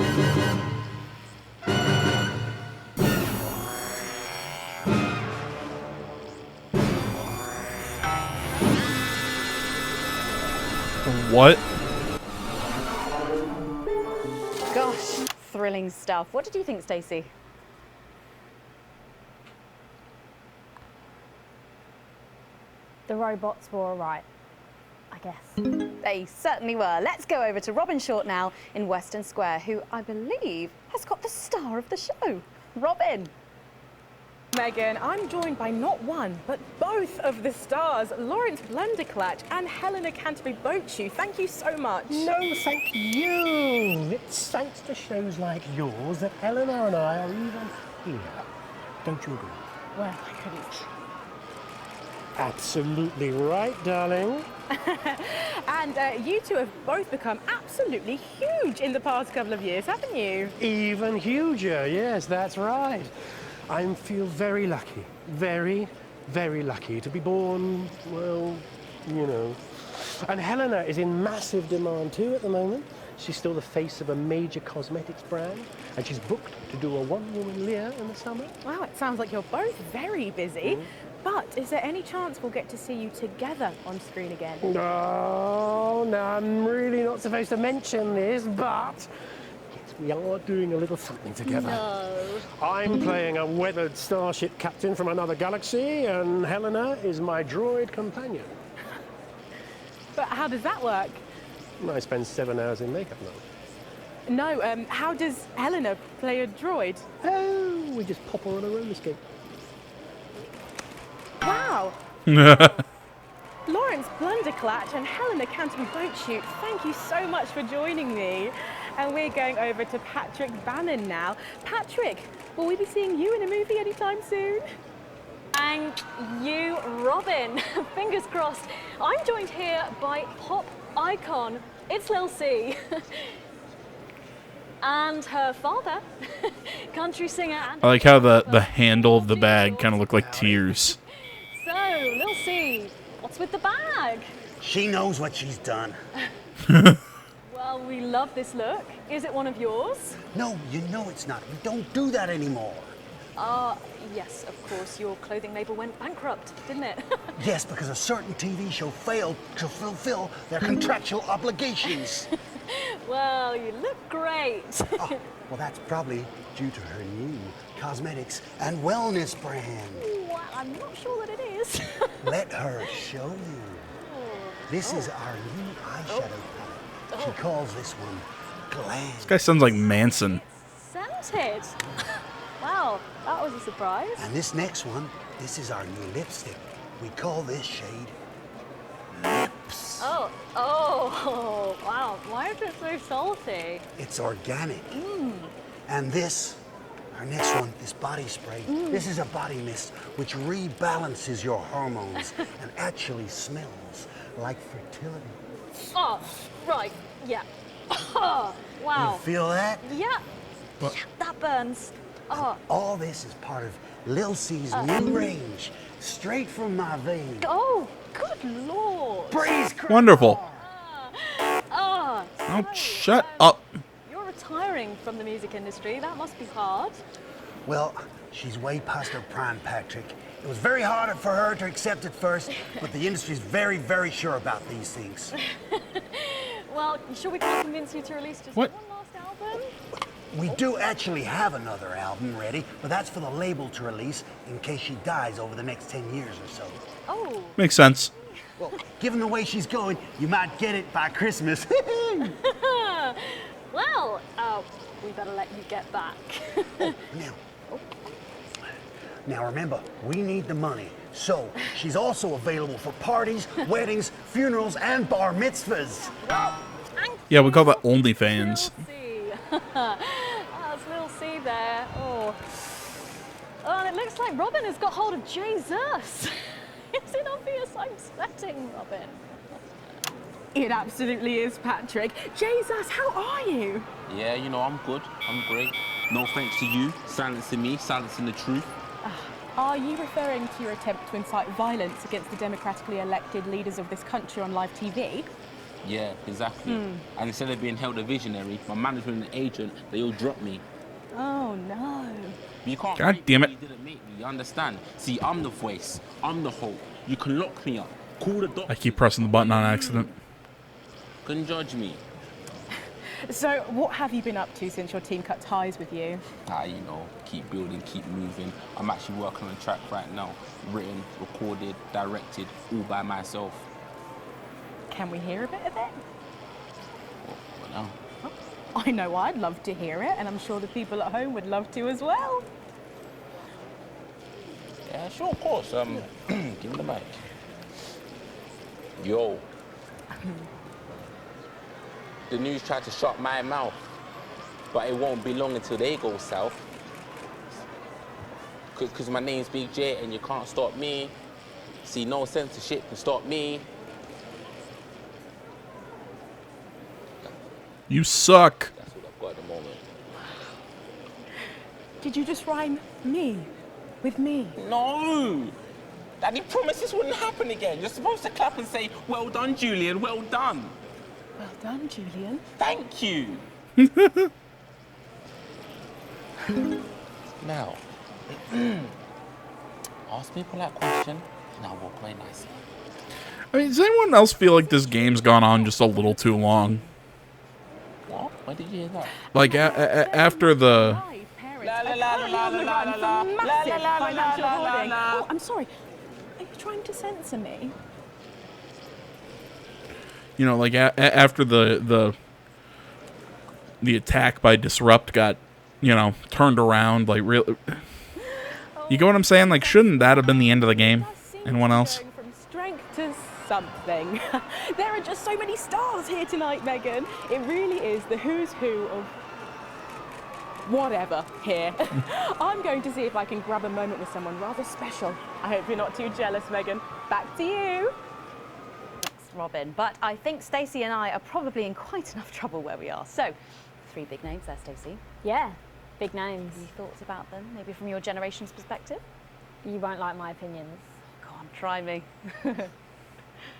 What?
Gosh, thrilling stuff. What did you think, Stacey?
The robots were alright, I guess.
They certainly were. Let's go over to Robin Short now in Western Square, who I believe has got the star of the show. Robin.
Megan, I'm joined by not one, but both of the stars, Lawrence Blunderclatch and Helena Canterbury-Bochu. Thank you so much.
No, thank you. It's thanks to shows like yours that Eleanor and I are even here. Don't you agree?
Well, I couldn't.
Absolutely right, darling.
And you two have both become absolutely huge in the past couple of years, haven't you?
Even huger, yes, that's right. I feel very lucky, very, very lucky to be born, well, you know. And Helena is in massive demand too at the moment. She's still the face of a major cosmetics brand, and she's booked to do a one-woman Lear in the summer.
Wow, it sounds like you're both very busy. But is there any chance we'll get to see you together on screen again?
No, I'm really not supposed to mention this, but yes, we are doing a little something together.
No.
I'm playing a weathered starship captain from another galaxy, and Helena is my droid companion.
But how does that work?
I spend 7 hours in makeup now.
No, how does Helena play a droid?
Oh, we just pop her on a roller skate.
Wow! Lawrence Blunderclatch and Helena Canterbury-Bochu, thank you so much for joining me. And we're going over to Patrick Bannon now. Patrick, will we be seeing you in a movie anytime soon?
Thank you, Robin. Fingers crossed. I'm joined here by pop icon, it's Lil C. And her father, country singer. And
I like how the handle of the bag kind of looked like tears.
So, Lil C, what's with the bag?
She knows what she's done.
Well, we love this look. Is it one of yours?
No, you know it's not. We don't do that anymore.
Yes, of course. Your clothing label went bankrupt, didn't it?
Yes, because a certain TV show failed to fulfill their contractual obligations.
Well, you look great.
Oh, well, that's probably due to her new cosmetics and wellness brand.
Well, I'm not sure that it is.
Let her show you. This is our new eyeshadow palette. She calls this one Glam.
This guy sounds like Manson.
Scented. Wow, that was a surprise.
And this next one, this is our new lipstick. We call this shade Lips.
Oh, wow. Why is it so salty?
It's organic. And this, our next one, this body spray, this is a body mist which rebalances your hormones and actually smells like fertility.
Oh, right, yeah. Oh, wow.
You feel that?
Yeah.
What?
Yeah, that burns. Oh.
All this is part of Lil C's new range, straight from my veins.
Oh, good lord.
Praise Christ.
Wonderful.
Oh,
Oh, shut up.
you're retiring retiring from the music industry. That must be hard.
Well, she's way past her prime, Patrick. It was very hard for her to accept at first, but the industry's very, very sure about these things.
Well, sure we can't convince you to release just
What?
one last album?
We do actually have another album ready, but that's for the label to release in case she dies over the next 10 years or so.
Oh.
Makes sense.
Well, given the way she's going, you might get it by Christmas.
Well, we better let you get back.
Now remember, we need the money. So, she's also available for parties, weddings, funerals, and bar mitzvahs.
Yeah, we call that OnlyFans.
That's little C there. Oh. Oh, and it looks like Robin has got hold of Jesus. Is it obvious I'm sweating, Robin?
It absolutely is, Patrick. Jesus, how are you?
Yeah, you know, I'm good. I'm great. No thanks to you, silencing me, silencing the truth.
Are you referring to your attempt to incite violence against the democratically elected leaders of this country on live TV?
Yeah, exactly. And instead of being held a visionary, my management and agent, they all dropped me.
Oh, no.
But you can't
God damn it.
You didn't make me, you understand? See, I'm the voice. I'm the hope. You can lock me up. Call the doctor.
I keep pressing the button on accident.
Couldn't judge me.
So, what have you been up to since your team cut ties with you?
You know, keep building, keep moving. I'm actually working on a track right now. Written, recorded, directed, all by myself.
Can we hear a bit of it?
Well, no.
I know I'd love to hear it, and I'm sure the people at home would love to as well.
Yeah, sure, of course. Give me the mic. Yo. The news tried to shut my mouth, but it won't be long until they go south. Because my name's Big J and you can't stop me. See, no censorship can stop me.
You suck.
That's what I've got at the moment.
Did you just rhyme me with me?
No! Daddy promised this wouldn't happen again. You're supposed to clap and say, well done, Julian, well done.
Well done, Julian.
Thank you. Now, ask me a polite question, and I will play nicely.
I mean, does anyone else feel like this game's gone on just a little too long?
What? Where did you hear that?
Like, after the...
Oh, I'm sorry. Are you trying to censor me?
You know, like, after the attack by Disrupt got, you know, turned around, like, really... You get what I'm saying? Like, shouldn't that have been the end of the game? Anyone else?
Going from strength to something. There are just so many stars here tonight, Megan. It really is the who's who of whatever here. I'm going to see if I can grab a moment with someone rather special. I hope you're not too jealous, Megan. Back to you.
Thanks, Robin. But I think Stacey and I are probably in quite enough trouble where we are. So, 3 big names there, Stacey.
Yeah, big names.
Any thoughts about them, maybe from your generation's perspective?
You won't like my opinions.
Go on, try me.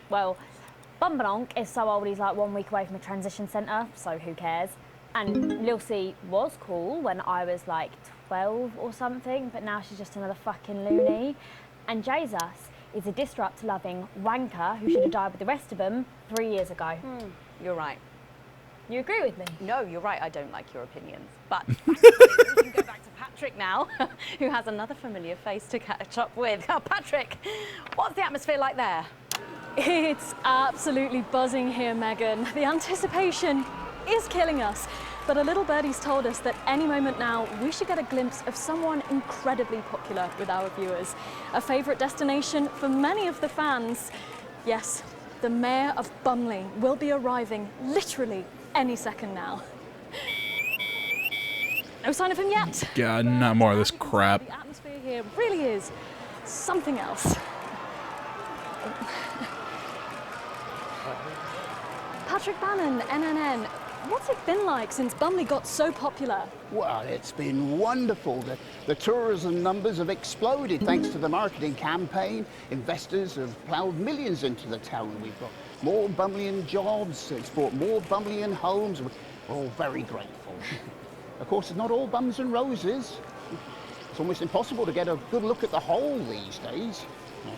Well, Bumbanonk is so old he's like 1 week away from a transition centre, so who cares? And Lil C was cool when I was like 12 or something, but now she's just another fucking loony. And Jesus is a disrupt-loving wanker who should have died with the rest of them 3 years ago.
You're right.
You agree with me?
No, you're right, I don't like your opinions. But we can go back to Patrick now, who has another familiar face to catch up with. Oh, Patrick, what's the atmosphere like there?
It's absolutely buzzing here, Megan. The anticipation is killing us. But a little birdie's told us that any moment now, we should get a glimpse of someone incredibly popular with our viewers. A favourite destination for many of the fans. Yes, the Mayor of Bumley will be arriving literally any second now. No sign of him yet.
God, not more of this crap.
The atmosphere here really is something else. Patrick Bannon, NNN, what's it been like since Bumley got so popular?
Well, it's been wonderful. The tourism numbers have exploded thanks to the marketing campaign. Investors have ploughed millions into the town. We've got more Bumleyan jobs, it's brought more Bumleyan homes. We're all very grateful. Of course, it's not all bums and roses. It's almost impossible to get a good look at the whole these days.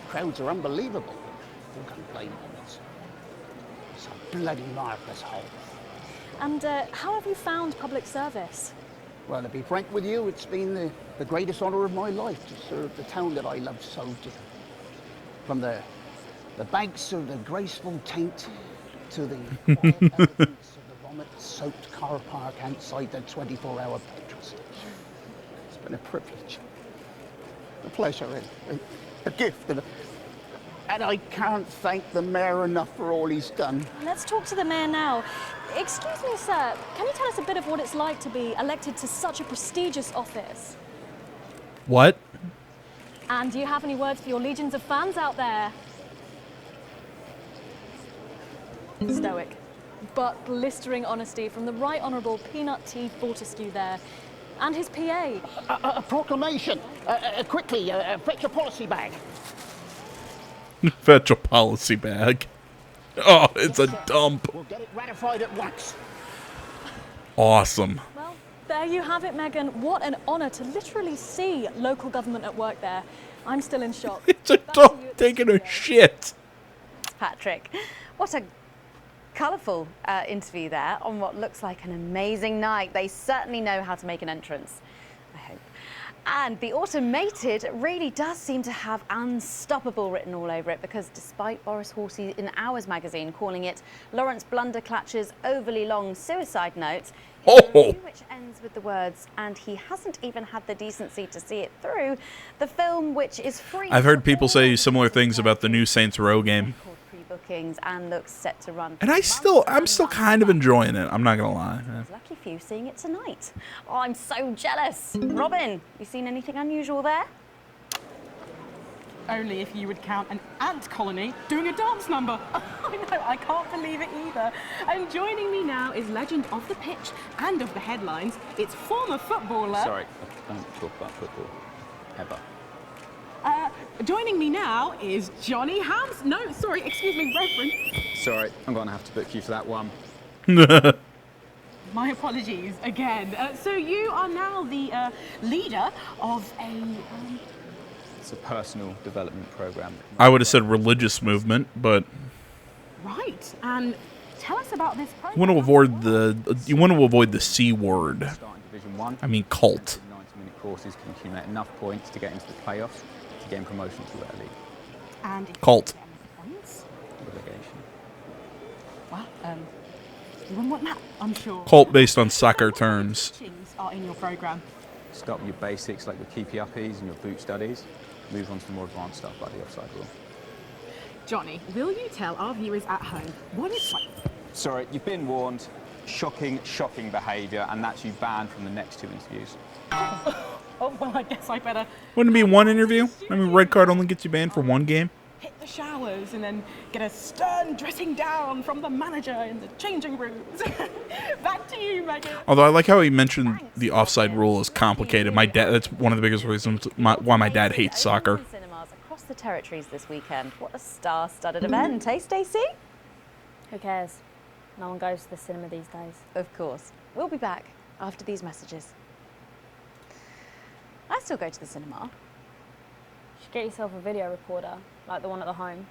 Crowds are unbelievable. Who can blame them? It's a bloody marvellous whole.
And how have you found public service?
Well, to be frank with you, it's been the greatest honour of my life to serve the town that I love so dearly. From the banks of the graceful Taint to the quiet elegance of the vomit-soaked car park outside the 24-hour petrol station. It's been a privilege, a pleasure, a gift, and I can't thank the mayor enough for all he's done.
Let's talk to the mayor now. Excuse me, sir, can you tell us a bit of what it's like to be elected to such a prestigious office?
What?
And do you have any words for your legions of fans out there? Stoic, but blistering honesty from the Right Honourable Peanut T. Fortescue there. And his PA.
A proclamation. Quickly, fetch your policy bag.
Fetch a policy bag. Oh, it's a dump.
We'll get it ratified at once.
Awesome.
Well, there you have it, Megan. What an honour to literally see local government at work there. I'm still in shock.
It's a dog taking a shit.
Patrick, what a colourful interview there on what looks like an amazing night. They certainly know how to make an entrance, I hope. And the automated really does seem to have unstoppable written all over it, because despite Boris Horsey in Hours magazine calling it Lawrence Blunderclatch's overly long suicide note, which ends with the words, and he hasn't even had the decency to see it through, the film, which is free.
I've heard people say similar things about the new Saints Row game.
Bookings and looks set to run.
And I'm still kind of enjoying it. I'm not gonna lie.
Lucky few seeing it tonight. Oh, I'm so jealous. Robin, you seen anything unusual there?
Only if you would count an ant colony doing a dance number. I know, I can't believe it either. And joining me now is legend of the pitch and of the headlines. It's former footballer.
Sorry, I don't talk about football ever.
Joining me now is Johnny Hams. No, sorry, excuse me, Reverend.
Sorry, I'm going to have to book you for that one.
My apologies again. So you are now the leader of a...
It's a personal development program.
I would have said religious movement, but
Right, and tell us about this program.
you want to avoid the C word.
Division 1.
I mean cult.
90-minute courses can accumulate enough points to get into the playoffs to gain promotion to their league.
And if
Cult.
Points?
Relegation.
Well, you wouldn't want that, I'm sure.
Cult based on soccer terms.
Teachings are in your program.
Start with your basics like your keepy uppies and your boot studies. Move on to the more advanced stuff like the offside rule.
Johnny, will you tell our viewers at home what it's like?
Sorry, you've been warned. Shocking behaviour, and that's you banned from the next 2 interviews.
Oh, well, I guess I better
Wouldn't it be one interview? I mean, red card only gets you banned for one game.
hit the showers and then get a stern dressing down from the manager in the changing rooms. Back to you, Megan.
Although I like how he mentioned the offside rule is complicated. My dad, that's one of the biggest reasons why my dad hates soccer.
Cinemas across the territories this weekend. What a star-studded event, eh, Stacey?
Who cares? No one goes to the cinema these days.
Of course. We'll be back after these messages. I still go to the cinema.
You should get yourself a video recorder, like the one at the home.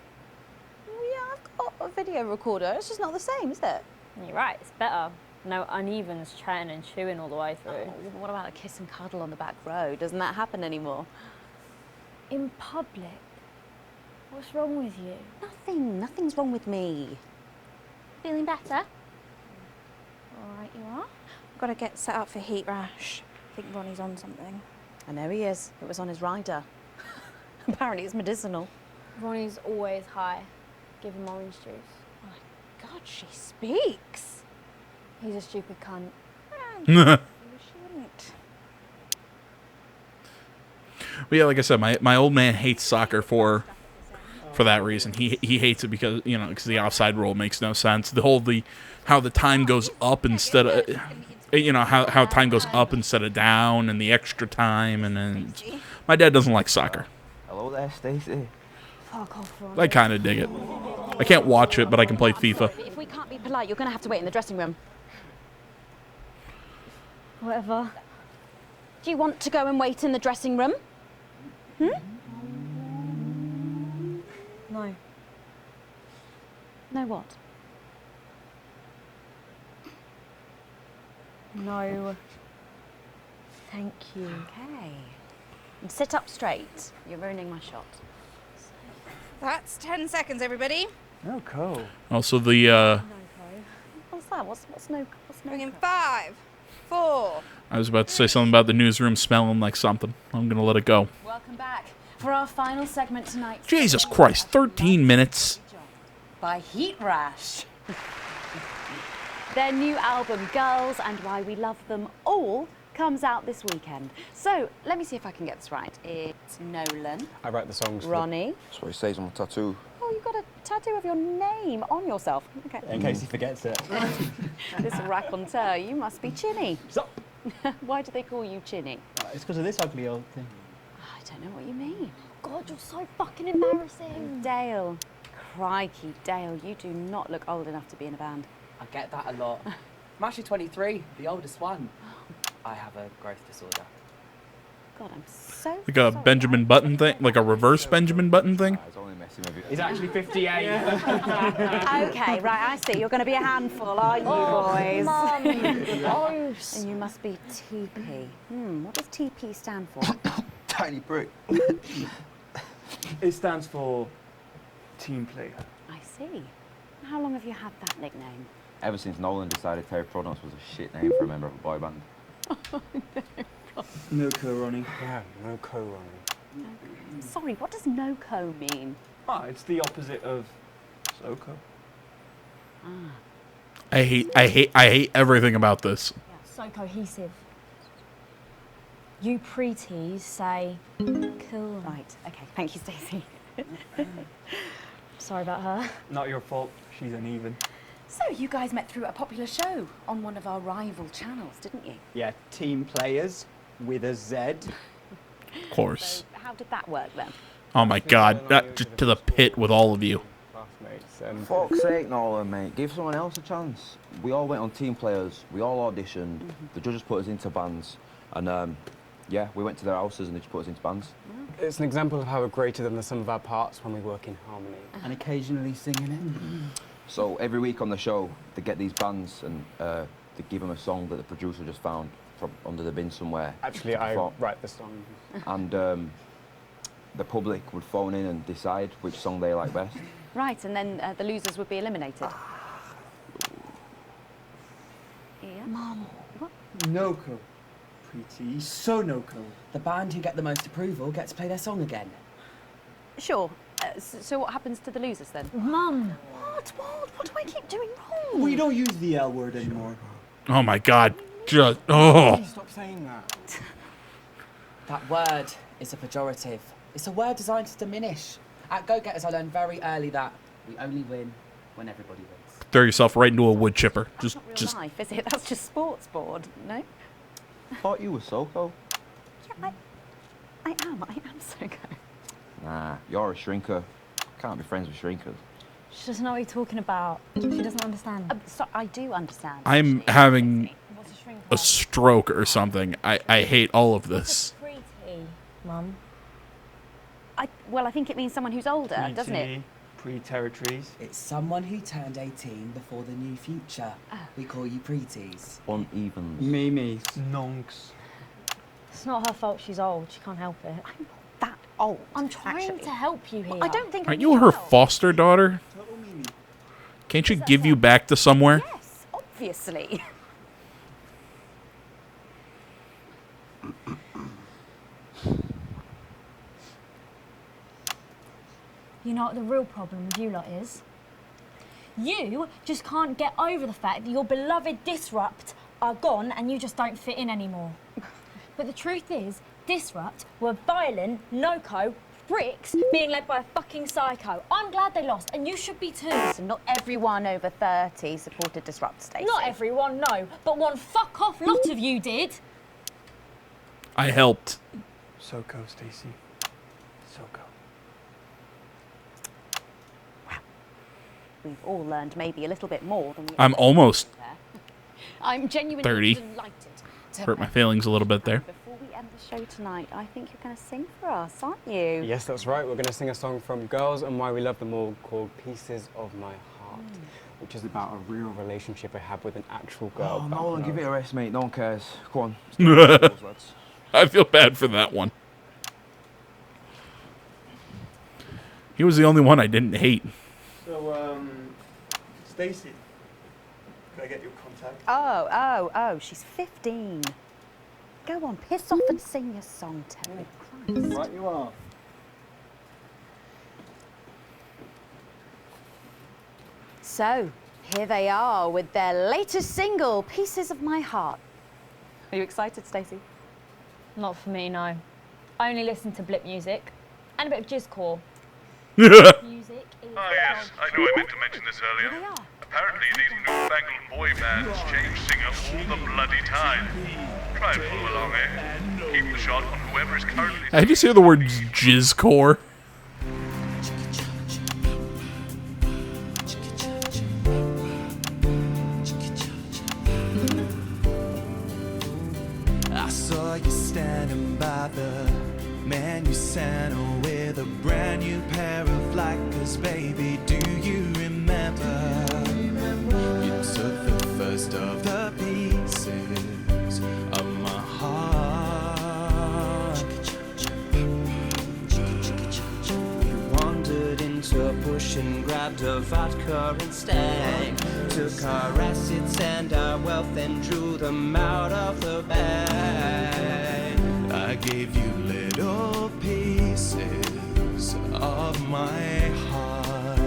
Oh, yeah, I've got a video recorder. It's just not the same, is it?
You're right, it's better. No unevens chatting and chewing all the way through.
Oh, what about a kiss and cuddle on the back row? Doesn't that happen anymore?
In public? What's wrong with you?
Nothing's wrong with me.
Feeling better? All right, you are. I've got to get set up for heat rash. I think Ronnie's on something.
I know he is. It was on his rider. Apparently it's medicinal.
Ronnie's always high. Give him orange juice.
My God, she speaks.
He's a stupid cunt.
She wouldn't.
But yeah, like I said, my old man hates soccer for that reason. He hates it because because the offside rule makes no sense. How the time goes up instead of how time goes up instead of down, and the extra time, and then my dad doesn't like soccer.
Hello there, Stacey.
Fuck off, Ronnie.
I kind of dig it. I can't watch it, but I can play FIFA.
If we can't be polite, you're going to have to wait in the dressing room.
Whatever.
Do you want to go and wait in the dressing room? Hmm?
No.
No what?
No. Thank you.
Okay. And sit up straight. You're ruining my shot.
That's 10 seconds, everybody.
No co.
Also, the
What's that? What's no?
Bring in 5, 4.
I was about to say something about the newsroom smelling like something. I'm gonna let it go.
Welcome back for our final segment tonight.
Jesus Christ, 13 minutes.
By Heat Rash. Their new album, Girls and Why We Love Them All, comes out this weekend. So, let me see if I can get this right. It's Nolan.
I write the songs.
Ronnie.
That's what it says on my tattoo.
Oh, you've got a tattoo of your name on yourself. Okay.
In case he forgets it.
This raconteur, you must be Chinny.
Stop.
Why do they call you Chinny?
It's because of this ugly old thing.
I don't know what you mean.
God, you're so fucking embarrassing.
Dale. Crikey, Dale, you do not look old enough to be in a band.
I get that a lot. I'm actually 23, the oldest one. I have a growth disorder.
God, I'm so
Like a Benjamin Button thing? Like a reverse Benjamin Button thing?
He's actually 58.
Okay, right, I see. You're going to be a handful, aren't you, boys?
Mum. Gross.
And you must be TP. What does TP stand for?
Tiny prick.
It stands for team player.
I see. How long have you had that nickname?
Ever since Nolan decided Terry Prodance was a shit name for a member of a boy band.
No co, Ronnie. Yeah, no co, Ronnie.
Sorry, what does no-co mean?
Ah, it's the opposite of SoCo.
I hate everything about this.
So cohesive. You pretees say cool.
Right, okay. Thank you, Stacey.
Sorry about her.
Not your fault. She's uneven.
So, you guys met through a popular show on one of our rival channels, didn't you?
Yeah, team players with a Z.
Of course.
So, how did that work then?
Oh my god, that just to the pit with all of you.
Classmates and
Fuck's sake, Nolan, mate. Give someone else a chance. We all went on team players. We all auditioned. The judges put us into bands. And, yeah, we went to their houses and they just put us into bands.
It's an example of how we're greater than the sum of our parts when we work in harmony.
And occasionally singing it.
So every week on the show, they get these bands and they give them a song that the producer just found from under the bin somewhere.
Actually, I write the song.
And the public would phone in and decide which song they like best.
Right, and then the losers would be eliminated. Yeah.
Mum.
What?
No co. Pretty. So no co.
The band who get the most approval get to play their song again.
Sure. So what happens to the losers then?
Mum.
What do I keep doing wrong?
We don't use the L word anymore.
Oh my god. Just, oh.
Stop saying that.
That word is a pejorative. It's a word designed to diminish. At Go-Getters, I learned very early that we only win when everybody wins.
Throw yourself right into a wood chipper.
That's not real life, is it? That's just sports board, no?
Thought you were SoCo.
Yeah, I am so good.
Nah, you're a shrinker. Can't be friends with shrinkers.
She doesn't know what you're talking about. She doesn't understand.
So I do understand.
I'm having
What's a shrink
a stroke or something. I hate all of this.
Pretty, Mum.
Well, I think it means someone who's older, doesn't it?
Pre-territories.
It's someone who turned 18 before the new future. We call you pretees.
Unevens.
Mimis. Nonks.
It's not her fault she's old. She can't help it.
I'm not that old.
I'm trying to help you here.
Well, I don't think
Aren't you her foster daughter? Can't she give you back to somewhere?
Yes, obviously.
You know what the real problem with you lot is? You just can't get over the fact that your beloved Disrupt are gone and you just don't fit in anymore. But the truth is, Disrupt were violent, no-co, bricks being led by a fucking psycho. I'm glad they lost, and you should be too.
So not everyone over 30 supported Disrupt, Stacey.
Not everyone, no, but one fuck-off lot of you did.
I helped.
SoCo, Stacey. SoCo.
We've all learned maybe a little bit more than we
I'm almost
I'm genuinely
30.
delighted
hurt my feelings a little bit there.
Before we end the show tonight, I think you're going to sing for us, aren't you?
Yes, that's right. We're going to sing a song from Girls and Why We Love Them All called Pieces of My Heart, which is about a real relationship I have with an actual girl.
Oh, Nolan, give it a rest, mate. No one cares. Go on.
I feel bad for that one. He was the only one I didn't hate.
So, Stacey, can I get your contact?
Oh, she's 15. Go on, piss off and sing your song, Terry. Christ.
Right you are.
So, here they are with their latest single, Pieces of My Heart. Are you excited, Stacey?
Not for me, no. I only listen to blip music and a bit of jizzcore.
Music is yes, I know I meant to mention this earlier. Apparently these newfangled boy bands change singer all the bloody time. Try and follow along, eh? Keep the shot on whoever is currently...
I just hear the word jizzcore.
I saw you standing by the menu center with a brand new pair of Lakers, baby. Do you remember? You took the first of the pieces of my heart. You wandered into a bush and grabbed a vodka instead. Took our assets and our wealth and drew them out of the bag. I gave you little pieces of my heart.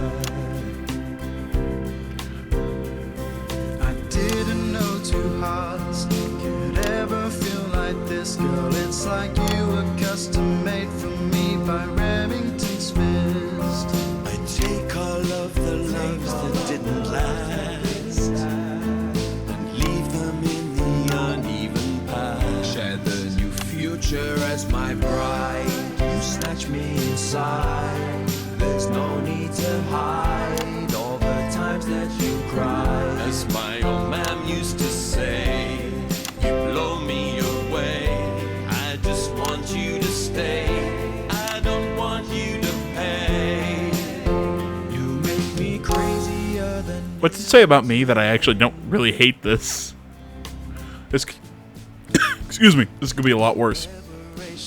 I didn't know two hearts could ever feel like this, girl. It's like you were custom made for me by Remington's fist. I take all of the loves that didn't last and leave them in the uneven past. Share the new future as my bride. You snatch me inside. There's no need to hide all the times that you cried. As my old man used to say, you blow me away. I just want you to stay. I don't want you to pay. You make me crazier than...
What's it say about me that I actually don't really hate this? This, excuse me, this could be a lot worse.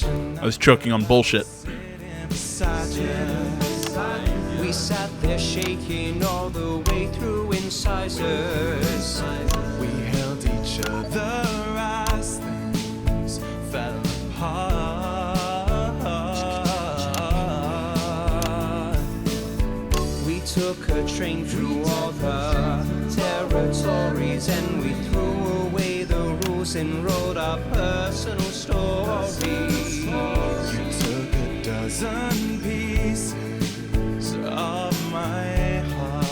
I was choking on bullshit.
We sat there shaking all the way through incisors. We held each other as things fell apart. We took a train through all the territories and we threw away the rules and wrote our personal stories. You took a dozen pieces of my heart.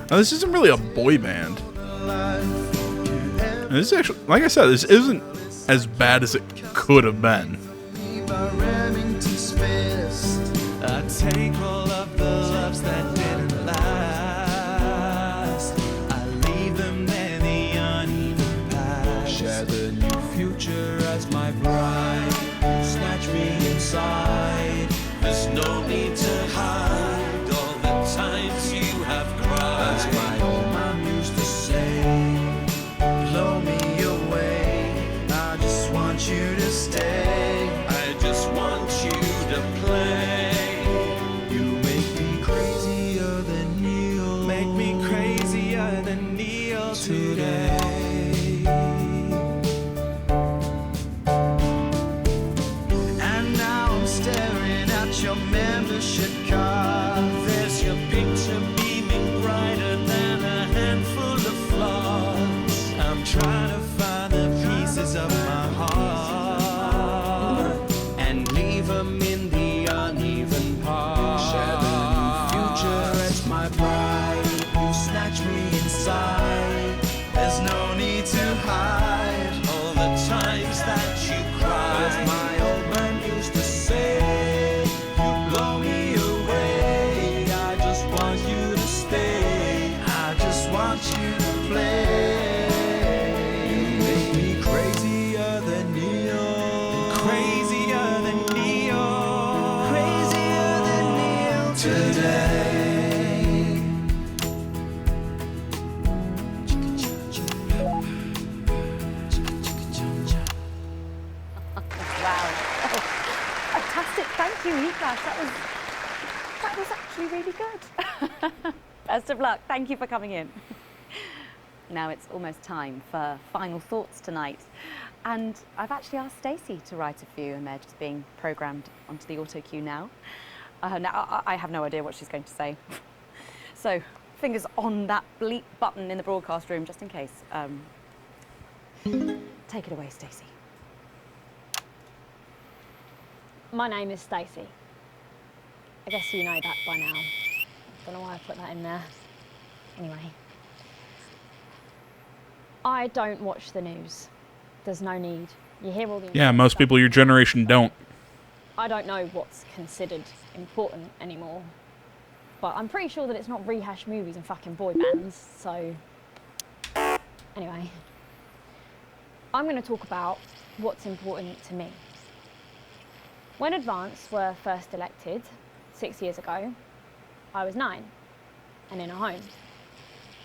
Now, this isn't really a boy band. And this is actually, like I said, this isn't as bad as it could have been.
By Remington's fist, I take all of the loves that didn't last. I leave them there, the uneven past. Share the new future as my bride. Snatch me inside. There's no need to hide all the times you have cried. As my old man used to say, blow me away. I just want you to stay. I just want you to play. You make me crazier than Neil. Make me crazier than Neil today. And now I'm staring at your membership card. There's your picture beaming brighter than a handful of flaws. I'm trying to find the pieces of my heart and leave them in the uneven parts. Share the new future as my bride. You snatch me inside. There's no need to hide all the times that you cried. As my old man used to say, you blow me away. today.
Wow. Fantastic. Thank you, Nikas. That was actually really good. Best of luck. Thank you for coming in. Now it's almost time for final thoughts tonight. And I've actually asked Stacey to write a few, and they're just being programmed onto the auto cue now. Now, I have no idea what she's going to say. So, fingers on that bleep button in the broadcast room, just in case. Take it away, Stacey.
My name is Stacey. I guess you know that by now. Don't know why I put that in there. Anyway. I don't watch the news. There's no need. You hear all the...
Yeah, most people your generation don't.
I don't know what's considered important anymore. But I'm pretty sure that it's not rehashed movies and fucking boy bands, so... Anyway. I'm going to talk about what's important to me. When Advance were first elected, 6 years ago, I was 9 and in a home.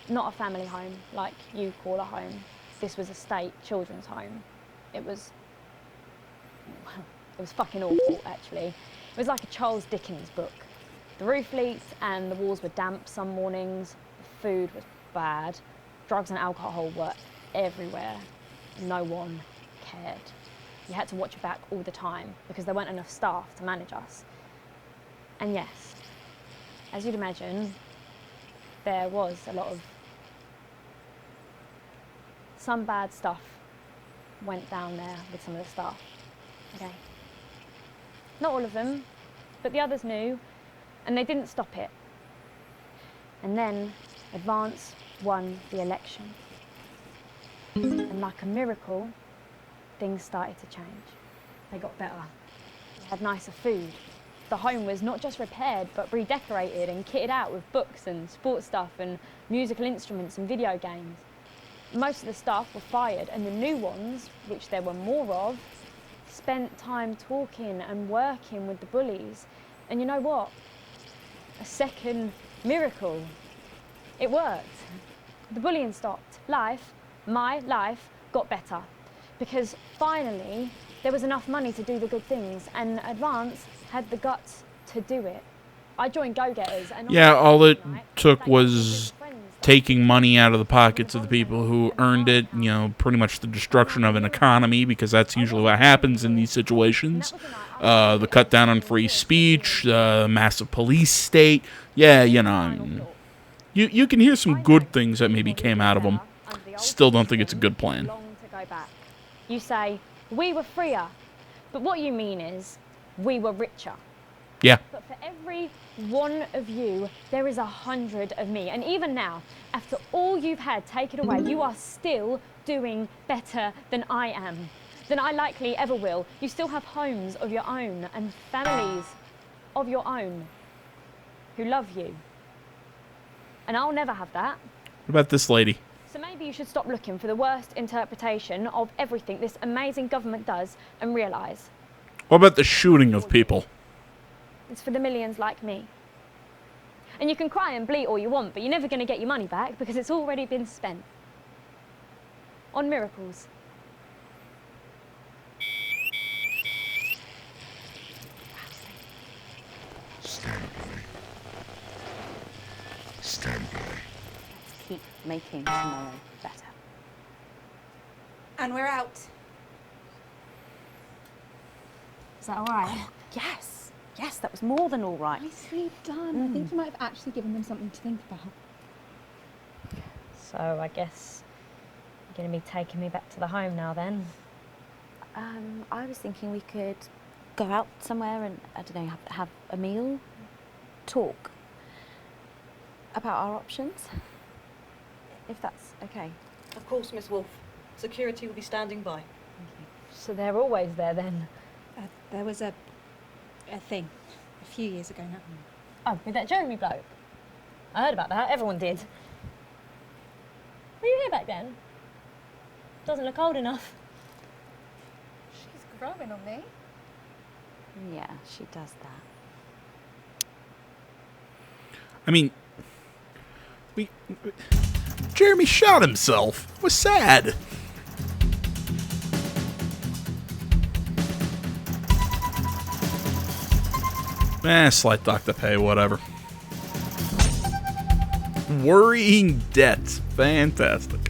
Not a family home like you call a home. This was a state children's home. It was fucking awful, actually. It was like a Charles Dickens book. The roof leaked and the walls were damp some mornings. The food was bad. Drugs and alcohol were everywhere. No one cared. You had to watch your back all the time because there weren't enough staff to manage us. And yes, as you'd imagine, there was a lot of... Some bad stuff went down there with some of the staff, okay? Not all of them, but the others knew, and they didn't stop it. And then Advance won the election. And like a miracle, things started to change. They got better. We had nicer food. The home was not just repaired, but redecorated and kitted out with books and sports stuff and musical instruments and video games. Most of the staff were fired, and the new ones, which there were more of, spent time talking and working with the bullies. And you know what? A second miracle. It worked. The bullying stopped. Life, my life, got better. Because finally, there was enough money to do the good things, and Advance had the guts to do it. I joined Go-Getters, and
Yeah, all it took was taking money out of the pockets of the people who earned it, you know, pretty much the destruction of an economy, because that's usually what happens in these situations. The cut down on free speech, massive police state. Yeah, you know, you can hear some good things that maybe came out of them. Still don't think it's a good plan.
You say, we were freer, but what you mean is, we were richer.
Yeah.
But for every one of you, there is 100 of me. And even now, after all you've had taken away, you are still doing better than I am, than I likely ever will. You still have homes of your own and families of your own who love you. And I'll never have that.
What about this lady?
So maybe you should stop looking for the worst interpretation of everything this amazing government does and realise.
What about the shooting of people?
It's for the millions like me. And you can cry and bleat all you want, but you're never going to get your money back because it's already been spent. On miracles.
Stand by. Stand by.
Let's keep making tomorrow better.
And we're out.
Is that all right?
Oh, yes. Yes, that was more than all right.
Nicely done. I think you might have actually given them something to think about.
So I guess you're going to be taking me back to the home now then?
I was thinking we could go out somewhere and, I don't know, have a meal, talk about our options, if that's okay.
Of course, Miss Wolf. Security will be standing by.
So they're always there then?
There was a thing a few years ago now.
Oh, with that Jeremy bloke? I heard about that, everyone did. Were you here back then? Doesn't look old enough.
She's growing on me.
Yeah, she does that.
I mean, Jeremy shot himself. It was sad. Slight dock to pay, whatever. Worrying debts. Fantastic.